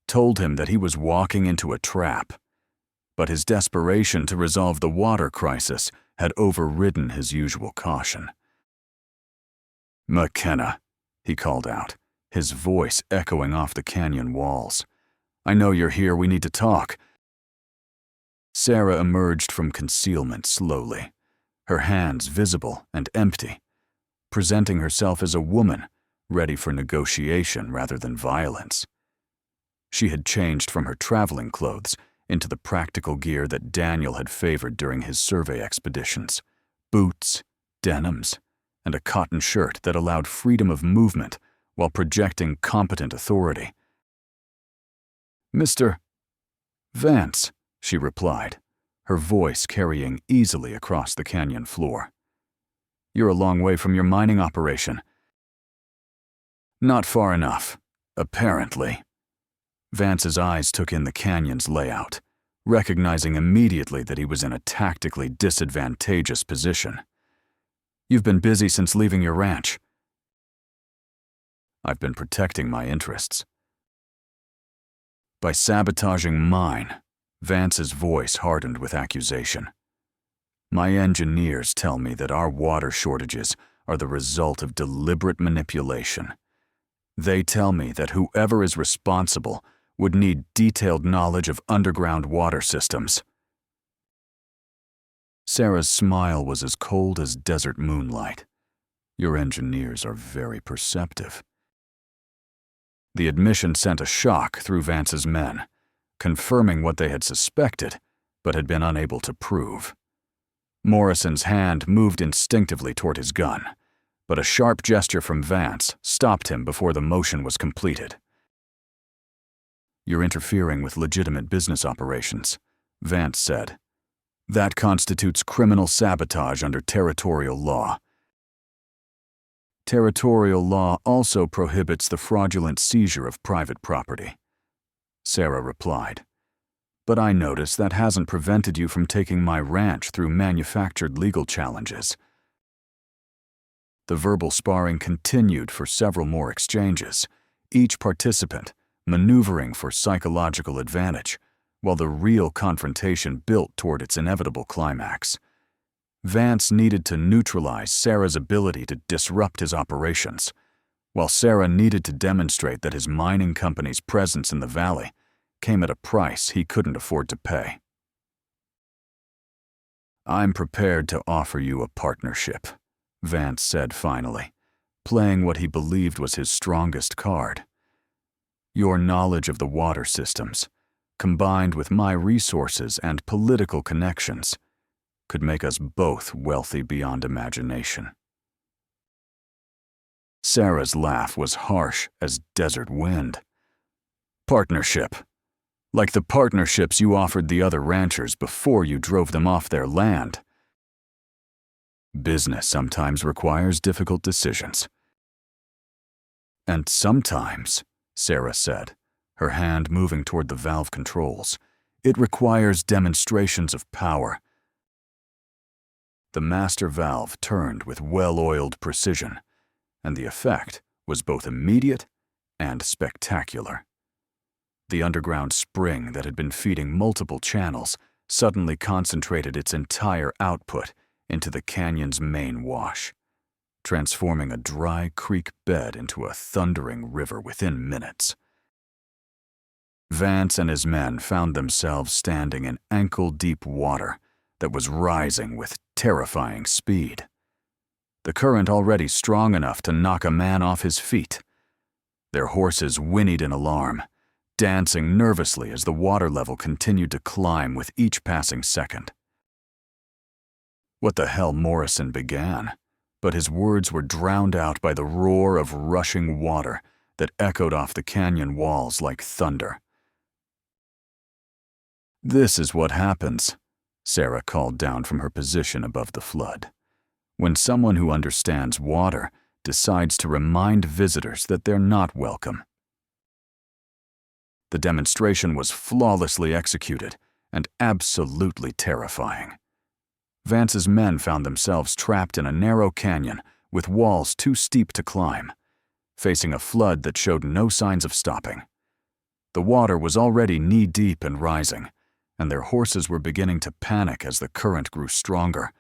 told him that he was walking into a trap. But his desperation to resolve the water crisis had overridden his usual caution. "McKenna," he called out, his voice echoing off the canyon walls. "I know you're here. We need to talk." Sarah emerged from concealment slowly, her hands visible and empty, presenting herself as a woman ready for negotiation rather than violence. She had changed from her traveling clothes into the practical gear that Daniel had favored during his survey expeditions: boots, denims, and a cotton shirt that allowed freedom of movement while projecting competent authority. "Mr. Vance," she replied, her voice carrying easily across the canyon floor. "You're a long way from your mining operation." "Not far enough, apparently." Vance's eyes took in the canyon's layout, recognizing immediately that he was in a tactically disadvantageous position. "You've been busy since leaving your ranch." "I've been protecting my interests." "By sabotaging mine." Vance's voice hardened with accusation. "My engineers tell me that our water shortages are the result of deliberate manipulation. They tell me that whoever is responsible would need detailed knowledge of underground water systems." Sarah's smile was as cold as desert moonlight. "Your engineers are very perceptive." The admission sent a shock through Vance's men, confirming what they had suspected but had been unable to prove. Morrison's hand moved instinctively toward his gun, but a sharp gesture from Vance stopped him before the motion was completed. "You're interfering with legitimate business operations," Vance said. "That constitutes criminal sabotage under territorial law." "Territorial law also prohibits the fraudulent seizure of private property," Sarah replied. "But I notice that hasn't prevented you from taking my ranch through manufactured legal challenges." The verbal sparring continued for several more exchanges, each participant maneuvering for psychological advantage, while the real confrontation built toward its inevitable climax. Vance needed to neutralize Sarah's ability to disrupt his operations, while Sarah needed to demonstrate that his mining company's presence in the valley came at a price he couldn't afford to pay. "I'm prepared to offer you a partnership," Vance said finally, playing what he believed was his strongest card. "Your knowledge of the water systems, combined with my resources and political connections, could make us both wealthy beyond imagination." Sarah's laugh was harsh as desert wind. "Partnership? Like the partnerships you offered the other ranchers before you drove them off their land." "Business sometimes requires difficult decisions." "And sometimes," Sarah said, her hand moving toward the valve controls, "it requires demonstrations of power." The master valve turned with well-oiled precision, and the effect was both immediate and spectacular. The underground spring that had been feeding multiple channels suddenly concentrated its entire output into the canyon's main wash, transforming a dry creek bed into a thundering river within minutes. Vance and his men found themselves standing in ankle-deep water that was rising with terrifying speed. The current already strong enough to knock a man off his feet. Their horses whinnied in alarm, dancing nervously as the water level continued to climb with each passing second. What the hell, Morrison began, but his words were drowned out by the roar of rushing water that echoed off the canyon walls like thunder. "This is what happens," Sarah called down from her position above the flood. When someone who understands water decides to remind visitors that they're not welcome. The demonstration was flawlessly executed and absolutely terrifying. Vance's men found themselves trapped in a narrow canyon with walls too steep to climb, facing a flood that showed no signs of stopping. The water was already knee-deep and rising, and their horses were beginning to panic as the current grew stronger.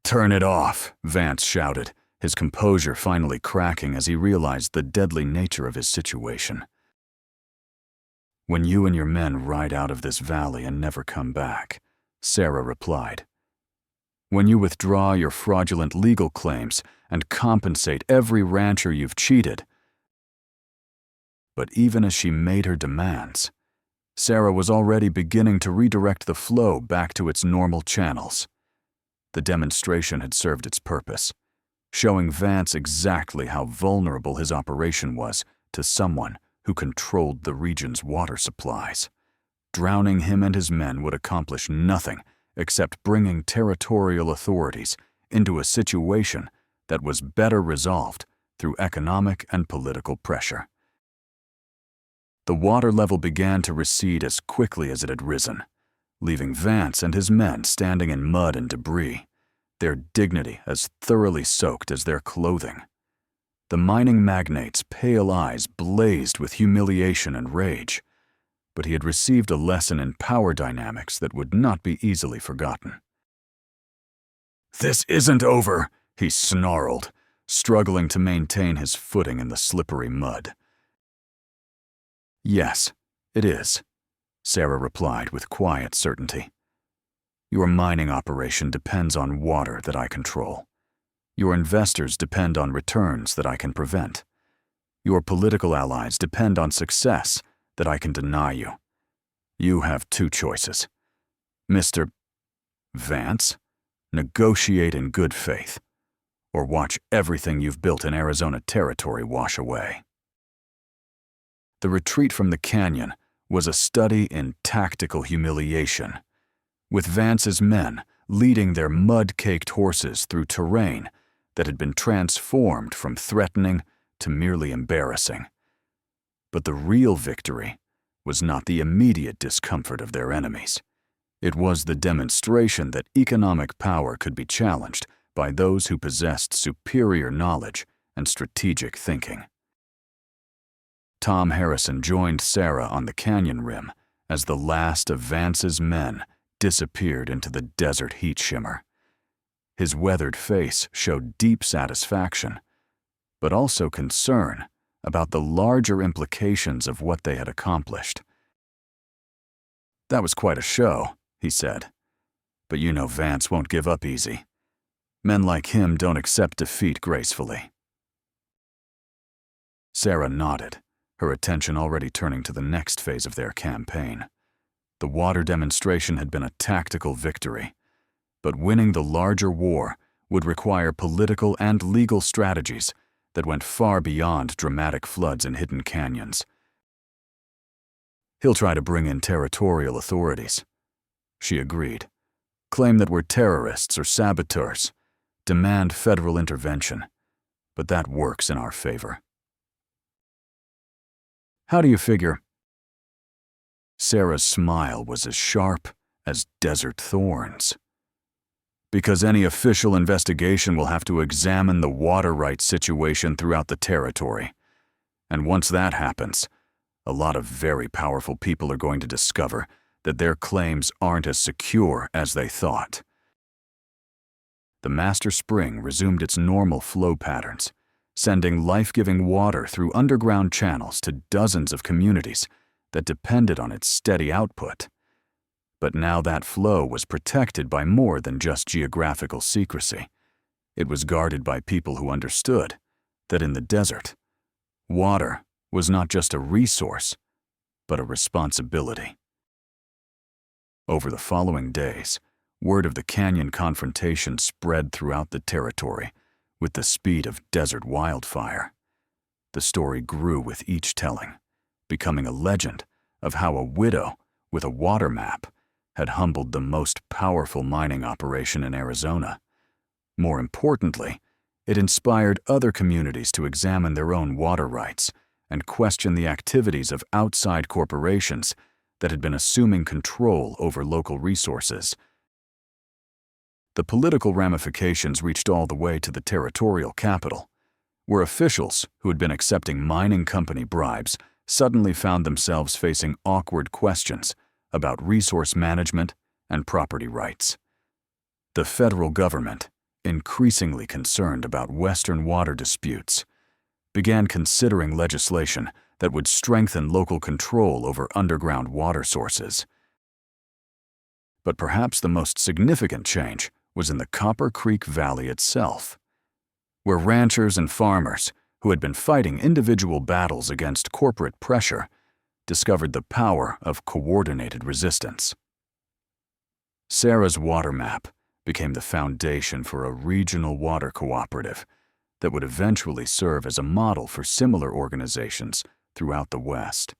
"Turn it off," Vance shouted, his composure finally cracking as he realized the deadly nature of his situation. "When you and your men ride out of this valley and never come back," Sarah replied. "When you withdraw your fraudulent legal claims and compensate every rancher you've cheated." But even as she made her demands, Sarah was already beginning to redirect the flow back to its normal channels. The demonstration had served its purpose, showing Vance exactly how vulnerable his operation was to someone who controlled the region's water supplies. Drowning him and his men would accomplish nothing except bringing territorial authorities into a situation that was better resolved through economic and political pressure. The water level began to recede as quickly as it had risen, leaving Vance and his men standing in mud and debris, their dignity as thoroughly soaked as their clothing. The mining magnate's pale eyes blazed with humiliation and rage, but he had received a lesson in power dynamics that would not be easily forgotten. "This isn't over," he snarled, struggling to maintain his footing in the slippery mud. "Yes, it is," Sarah replied with quiet certainty. "Your mining operation depends on water that I control. Your investors depend on returns that I can prevent. Your political allies depend on success that I can deny you. You have two choices. Mr. Vance, negotiate in good faith, or watch everything you've built in Arizona territory wash away." The retreat from the canyon was a study in tactical humiliation, with Vance's men leading their mud-caked horses through terrain that had been transformed from threatening to merely embarrassing. But the real victory was not the immediate discomfort of their enemies. It was the demonstration that economic power could be challenged by those who possessed superior knowledge and strategic thinking. Tom Harrison joined Sarah on the canyon rim as the last of Vance's men disappeared into the desert heat shimmer. His weathered face showed deep satisfaction, but also concern about the larger implications of what they had accomplished. "That was quite a show," he said. "But you know Vance won't give up easy. Men like him don't accept defeat gracefully." Sarah nodded, her attention already turning to the next phase of their campaign. The water demonstration had been a tactical victory, but winning the larger war would require political and legal strategies that went far beyond dramatic floods in hidden canyons. "He'll try to bring in territorial authorities," she agreed. "Claim that we're terrorists or saboteurs, demand federal intervention, but that works in our favor." "How do you figure?" Sarah's smile was as sharp as desert thorns. "Because any official investigation will have to examine the water rights situation throughout the territory. And once that happens, a lot of very powerful people are going to discover that their claims aren't as secure as they thought." The master spring resumed its normal flow patterns, sending life-giving water through underground channels to dozens of communities that depended on its steady output. But now that flow was protected by more than just geographical secrecy. It was guarded by people who understood that in the desert, water was not just a resource, but a responsibility. Over the following days, word of the canyon confrontation spread throughout the territory with the speed of desert wildfire. The story grew with each telling, becoming a legend of how a widow with a water map had humbled the most powerful mining operation in Arizona. More importantly, it inspired other communities to examine their own water rights and question the activities of outside corporations that had been assuming control over local resources. The political ramifications reached all the way to the territorial capital, where officials who had been accepting mining company bribes suddenly found themselves facing awkward questions about resource management and property rights. The federal government, increasingly concerned about Western water disputes, began considering legislation that would strengthen local control over underground water sources. But perhaps the most significant change was in the Copper Creek Valley itself, where ranchers and farmers who had been fighting individual battles against corporate pressure discovered the power of coordinated resistance. Sarah's water map became the foundation for a regional water cooperative that would eventually serve as a model for similar organizations throughout the West.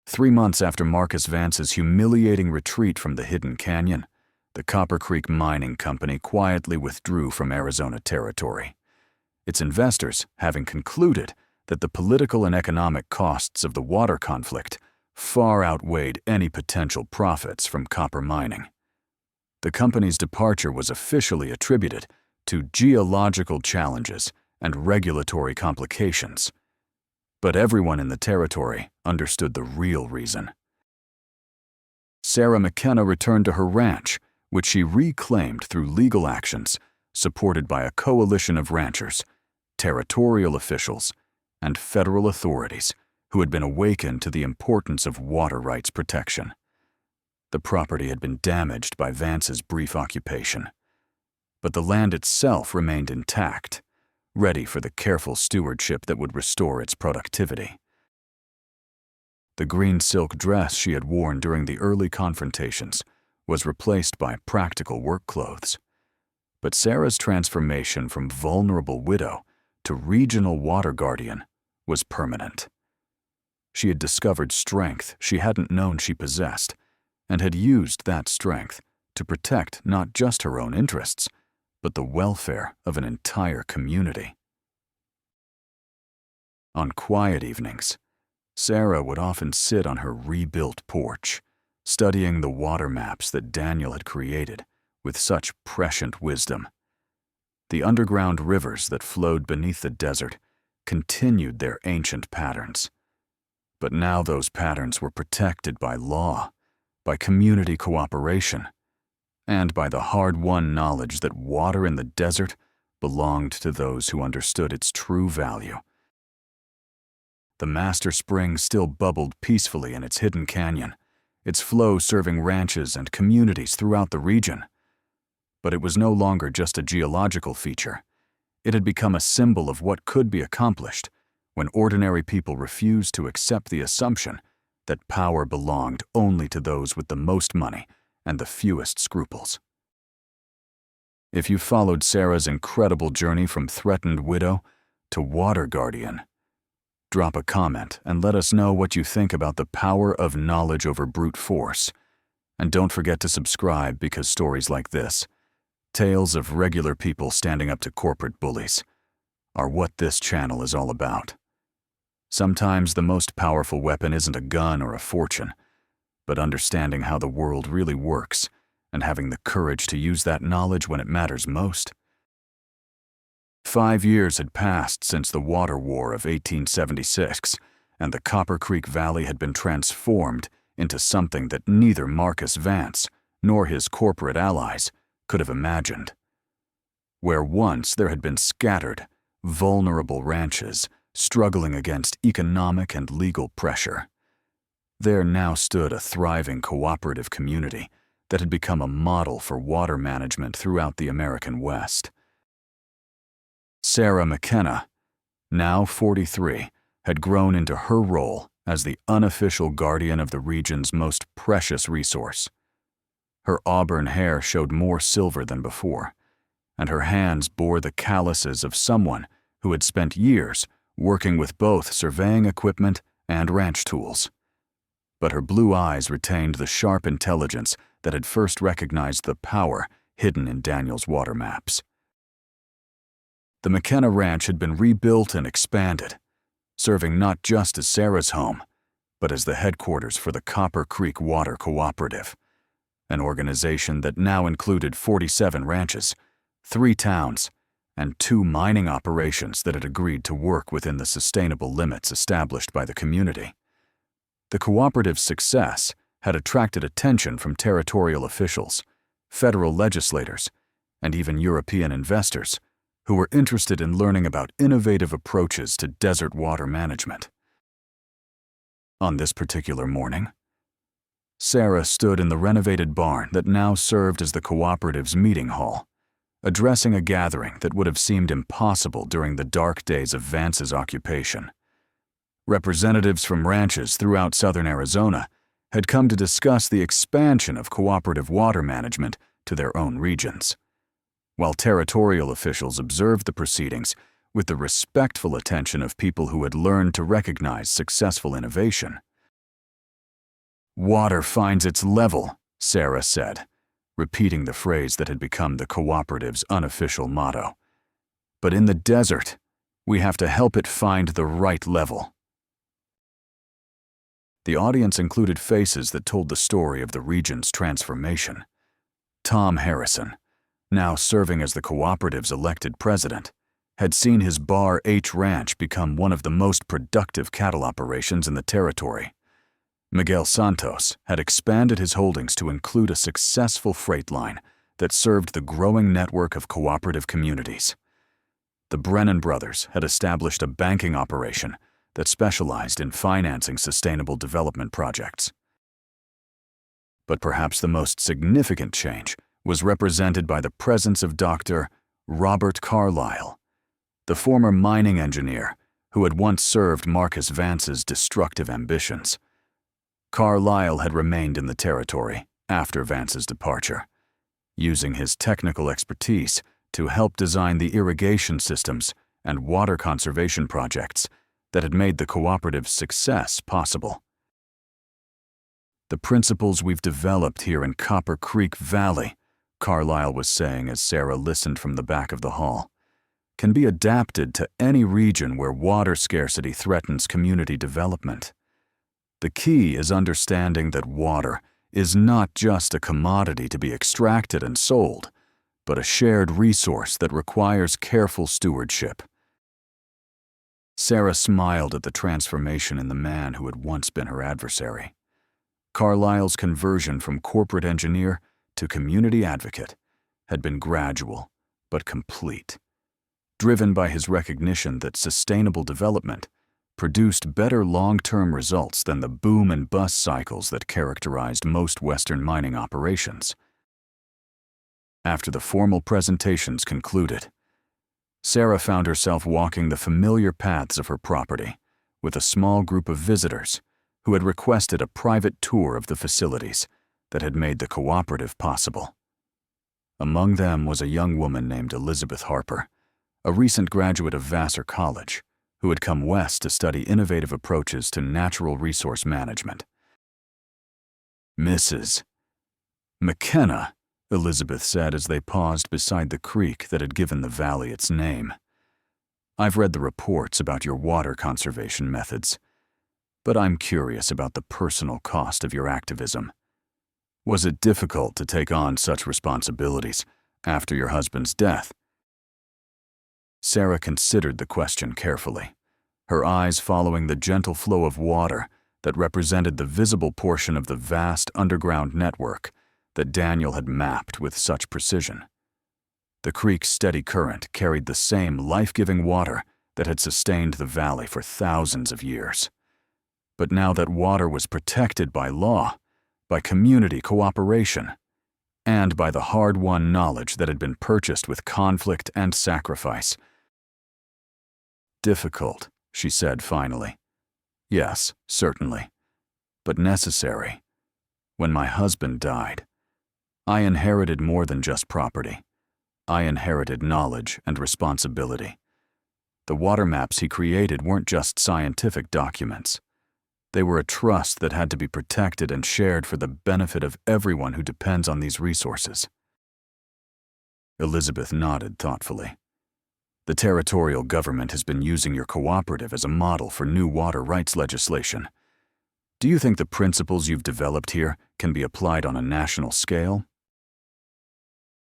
3 months after Marcus Vance's humiliating retreat from the Hidden Canyon, the Copper Creek Mining Company quietly withdrew from Arizona territory, its investors having concluded that the political and economic costs of the water conflict far outweighed any potential profits from copper mining. The company's departure was officially attributed to geological challenges and regulatory complications. But everyone in the territory understood the real reason. Sarah McKenna returned to her ranch, which she reclaimed through legal actions supported by a coalition of ranchers, territorial officials, and federal authorities who had been awakened to the importance of water rights protection. The property had been damaged by Vance's brief occupation, but the land itself remained intact, ready for the careful stewardship that would restore its productivity. The green silk dress she had worn during the early confrontations was replaced by practical work clothes. But Sarah's transformation from vulnerable widow to regional water guardian was permanent. She had discovered strength she hadn't known she possessed, and had used that strength to protect not just her own interests, but the welfare of an entire community. On quiet evenings, Sarah would often sit on her rebuilt porch, studying the water maps that Daniel had created with such prescient wisdom. The underground rivers that flowed beneath the desert continued their ancient patterns. But now those patterns were protected by law, by community cooperation, and by the hard-won knowledge that water in the desert belonged to those who understood its true value. The master spring still bubbled peacefully in its hidden canyon, its flow serving ranches and communities throughout the region. But it was no longer just a geological feature. It had become a symbol of what could be accomplished when ordinary people refused to accept the assumption that power belonged only to those with the most money and the fewest scruples. If you followed Sarah's incredible journey from threatened widow to water guardian, drop a comment and let us know what you think about the power of knowledge over brute force. And don't forget to subscribe, because stories like this, tales of regular people standing up to corporate bullies, are what this channel is all about. Sometimes the most powerful weapon isn't a gun or a fortune, but understanding how the world really works and having the courage to use that knowledge when it matters most. 5 years had passed since the Water War of 1876, and the Copper Creek Valley had been transformed into something that neither Marcus Vance nor his corporate allies could have imagined. Where once there had been scattered, vulnerable ranches struggling against economic and legal pressure, there now stood a thriving cooperative community that had become a model for water management throughout the American West. Sarah McKenna, now 43, had grown into her role as the unofficial guardian of the region's most precious resource. Her auburn hair showed more silver than before, and her hands bore the calluses of someone who had spent years working with both surveying equipment and ranch tools. but her blue eyes retained the sharp intelligence that had first recognized the power hidden in Daniel's water maps. The McKenna Ranch had been rebuilt and expanded, serving not just as Sarah's home, but as the headquarters for the Copper Creek Water Cooperative, an organization that now included 47 ranches, 3 towns, and 2 mining operations that had agreed to work within the sustainable limits established by the community. The cooperative's success had attracted attention from territorial officials, federal legislators, and even European investors who were interested in learning about innovative approaches to desert water management. On this particular morning, Sarah stood in the renovated barn that now served as the cooperative's meeting hall, addressing a gathering that would have seemed impossible during the dark days of Vance's occupation. Representatives from ranches throughout southern Arizona had come to discuss the expansion of cooperative water management to their own regions, while territorial officials observed the proceedings with the respectful attention of people who had learned to recognize successful innovation. "Water finds its level," Sarah said, repeating the phrase that had become the cooperative's unofficial motto. "But in the desert, we have to help it find the right level." The audience included faces that told the story of the region's transformation. Tom Harrison, now serving as the cooperative's elected president, had seen his Bar H Ranch become one of the most productive cattle operations in the territory. Miguel Santos had expanded his holdings to include a successful freight line that served the growing network of cooperative communities. The Brennan brothers had established a banking operation that specialized in financing sustainable development projects. But perhaps the most significant change was represented by the presence of Dr. Robert Carlyle, the former mining engineer who had once served Marcus Vance's destructive ambitions. Carlyle had remained in the territory after Vance's departure, using his technical expertise to help design the irrigation systems and water conservation projects that had made the cooperative's success possible. "The principles we've developed here in Copper Creek Valley," Carlyle was saying as Sarah listened from the back of the hall, "can be adapted to any region where water scarcity threatens community development. The key is understanding that water is not just a commodity to be extracted and sold, but a shared resource that requires careful stewardship." Sarah smiled at the transformation in the man who had once been her adversary. Carlyle's conversion from corporate engineer to community advocate had been gradual but complete, driven by his recognition that sustainable development produced better long-term results than the boom and bust cycles that characterized most Western mining operations. After the formal presentations concluded, Sarah found herself walking the familiar paths of her property with a small group of visitors who had requested a private tour of the facilities that had made the cooperative possible. Among them was a young woman named Elizabeth Harper, a recent graduate of Vassar College, who had come west to study innovative approaches to natural resource management. "Mrs. McKenna," Elizabeth said as they paused beside the creek that had given the valley its name. "I've read the reports about your water conservation methods, but I'm curious about the personal cost of your activism. Was it difficult to take on such responsibilities after your husband's death?" Sarah considered the question carefully, her eyes following the gentle flow of water that represented the visible portion of the vast underground network that Daniel had mapped with such precision. The creek's steady current carried the same life-giving water that had sustained the valley for thousands of years. But now that water was protected by law, by community cooperation, and by the hard-won knowledge that had been purchased with conflict and sacrifice. "Difficult," she said finally. "Yes, certainly, but necessary. When my husband died, I inherited more than just property. I inherited knowledge and responsibility. The water maps he created weren't just scientific documents. They were a trust that had to be protected and shared for the benefit of everyone who depends on these resources. Elizabeth nodded thoughtfully. The territorial government has been using your cooperative as a model for new water rights legislation. Do you think the principles you've developed here can be applied on a national scale?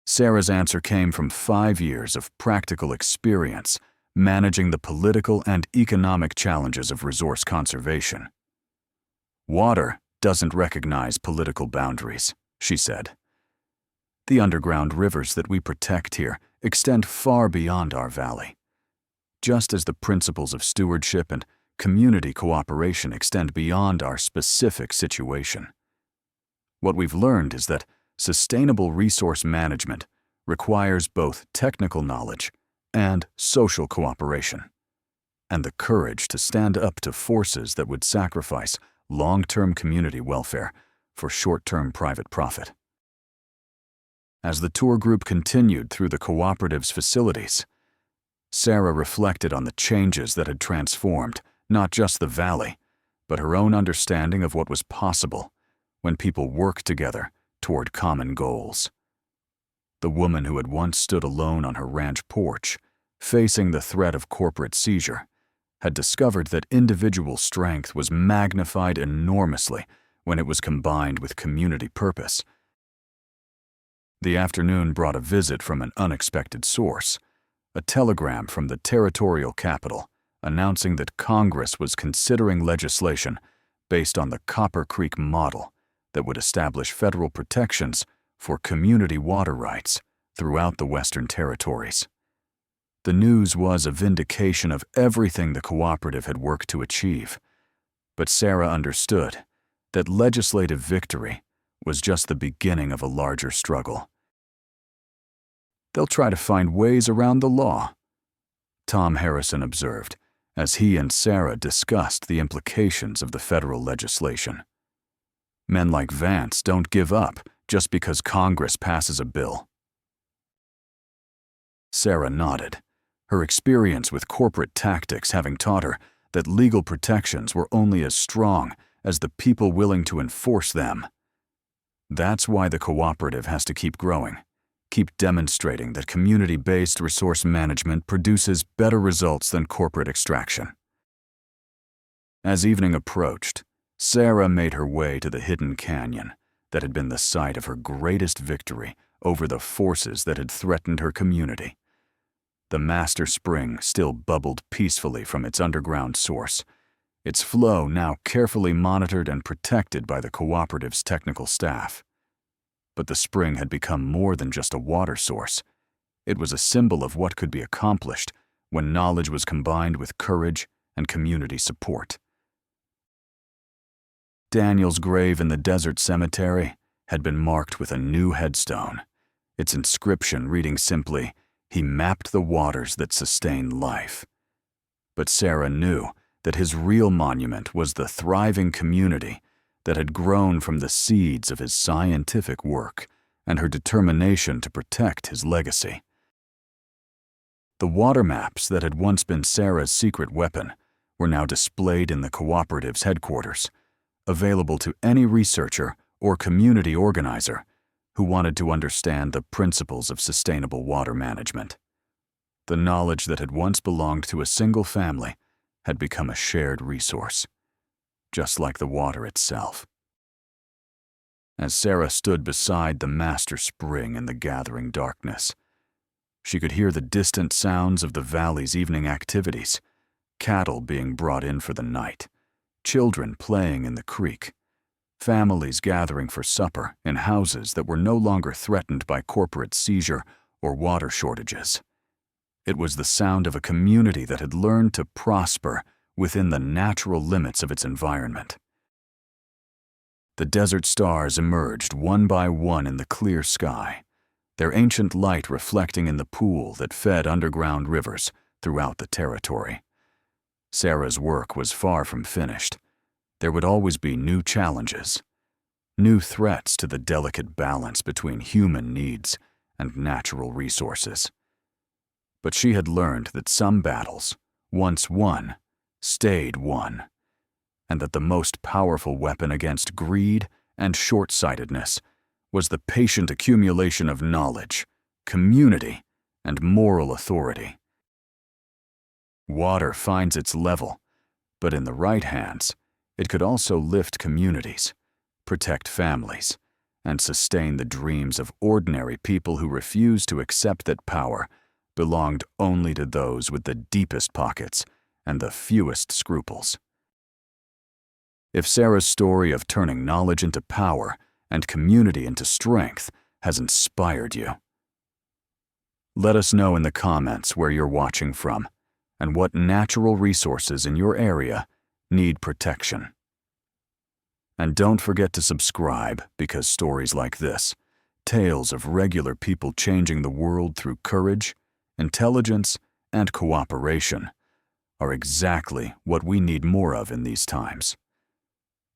Sarah's answer came from 5 years of practical experience managing the political and economic challenges of resource conservation. Water doesn't recognize political boundaries, she said. The underground rivers that we protect here extend far beyond our valley. Just as the principles of stewardship and community cooperation extend beyond our specific situation. What we've learned is that sustainable resource management requires both technical knowledge and social cooperation, and the courage to stand up to forces that would sacrifice long-term community welfare for short-term private profit. As the tour group continued through the cooperative's facilities, Sarah reflected on the changes that had transformed not just the valley, but her own understanding of what was possible when people worked together toward common goals. The woman who had once stood alone on her ranch porch, facing the threat of corporate seizure, had discovered that individual strength was magnified enormously when it was combined with community purpose. The afternoon brought a visit from an unexpected source, a telegram from the territorial capital announcing that Congress was considering legislation based on the Copper Creek model that would establish federal protections for community water rights throughout the Western Territories. The news was a vindication of everything the cooperative had worked to achieve, but Sarah understood that legislative victory was just the beginning of a larger struggle. They'll try to find ways around the law, Tom Harrison observed as he and Sarah discussed the implications of the federal legislation. Men like Vance don't give up just because Congress passes a bill. Sarah nodded, her experience with corporate tactics having taught her that legal protections were only as strong as the people willing to enforce them. That's why the cooperative has to keep growing, keep demonstrating that community-based resource management produces better results than corporate extraction. As evening approached, Sarah made her way to the hidden canyon that had been the site of her greatest victory over the forces that had threatened her community. The master spring still bubbled peacefully from its underground source, its flow now carefully monitored and protected by the cooperative's technical staff. But the spring had become more than just a water source. It was a symbol of what could be accomplished when knowledge was combined with courage and community support. Daniel's grave in the desert cemetery had been marked with a new headstone, its inscription reading simply, "He mapped the waters that sustain life." But Sarah knew that his real monument was the thriving community that had grown from the seeds of his scientific work and her determination to protect his legacy. The water maps that had once been Sarah's secret weapon were now displayed in the cooperative's headquarters, available to any researcher or community organizer who wanted to understand the principles of sustainable water management. The knowledge that had once belonged to a single family had become a shared resource, just like the water itself. As Sarah stood beside the master spring in the gathering darkness, she could hear the distant sounds of the valley's evening activities, cattle being brought in for the night, children playing in the creek, families gathering for supper in houses that were no longer threatened by corporate seizure or water shortages. It was the sound of a community that had learned to prosper within the natural limits of its environment. The desert stars emerged one by one in the clear sky, their ancient light reflecting in the pool that fed underground rivers throughout the territory. Sarah's work was far from finished. There would always be new challenges, new threats to the delicate balance between human needs and natural resources. But she had learned that some battles, once won, stayed won, and that the most powerful weapon against greed and short-sightedness was the patient accumulation of knowledge, community, and moral authority. Water finds its level, but in the right hands, it could also lift communities, protect families, and sustain the dreams of ordinary people who refused to accept that power belonged only to those with the deepest pockets and the fewest scruples. If Sarah's story of turning knowledge into power and community into strength has inspired you, let us know in the comments where you're watching from and what natural resources in your area need protection. And don't forget to subscribe, because stories like this, tales of regular people changing the world through courage, intelligence, and cooperation, are exactly what we need more of in these times.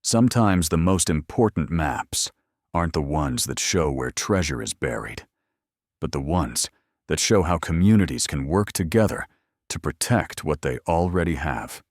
Sometimes the most important maps aren't the ones that show where treasure is buried, but the ones that show how communities can work together to protect what they already have.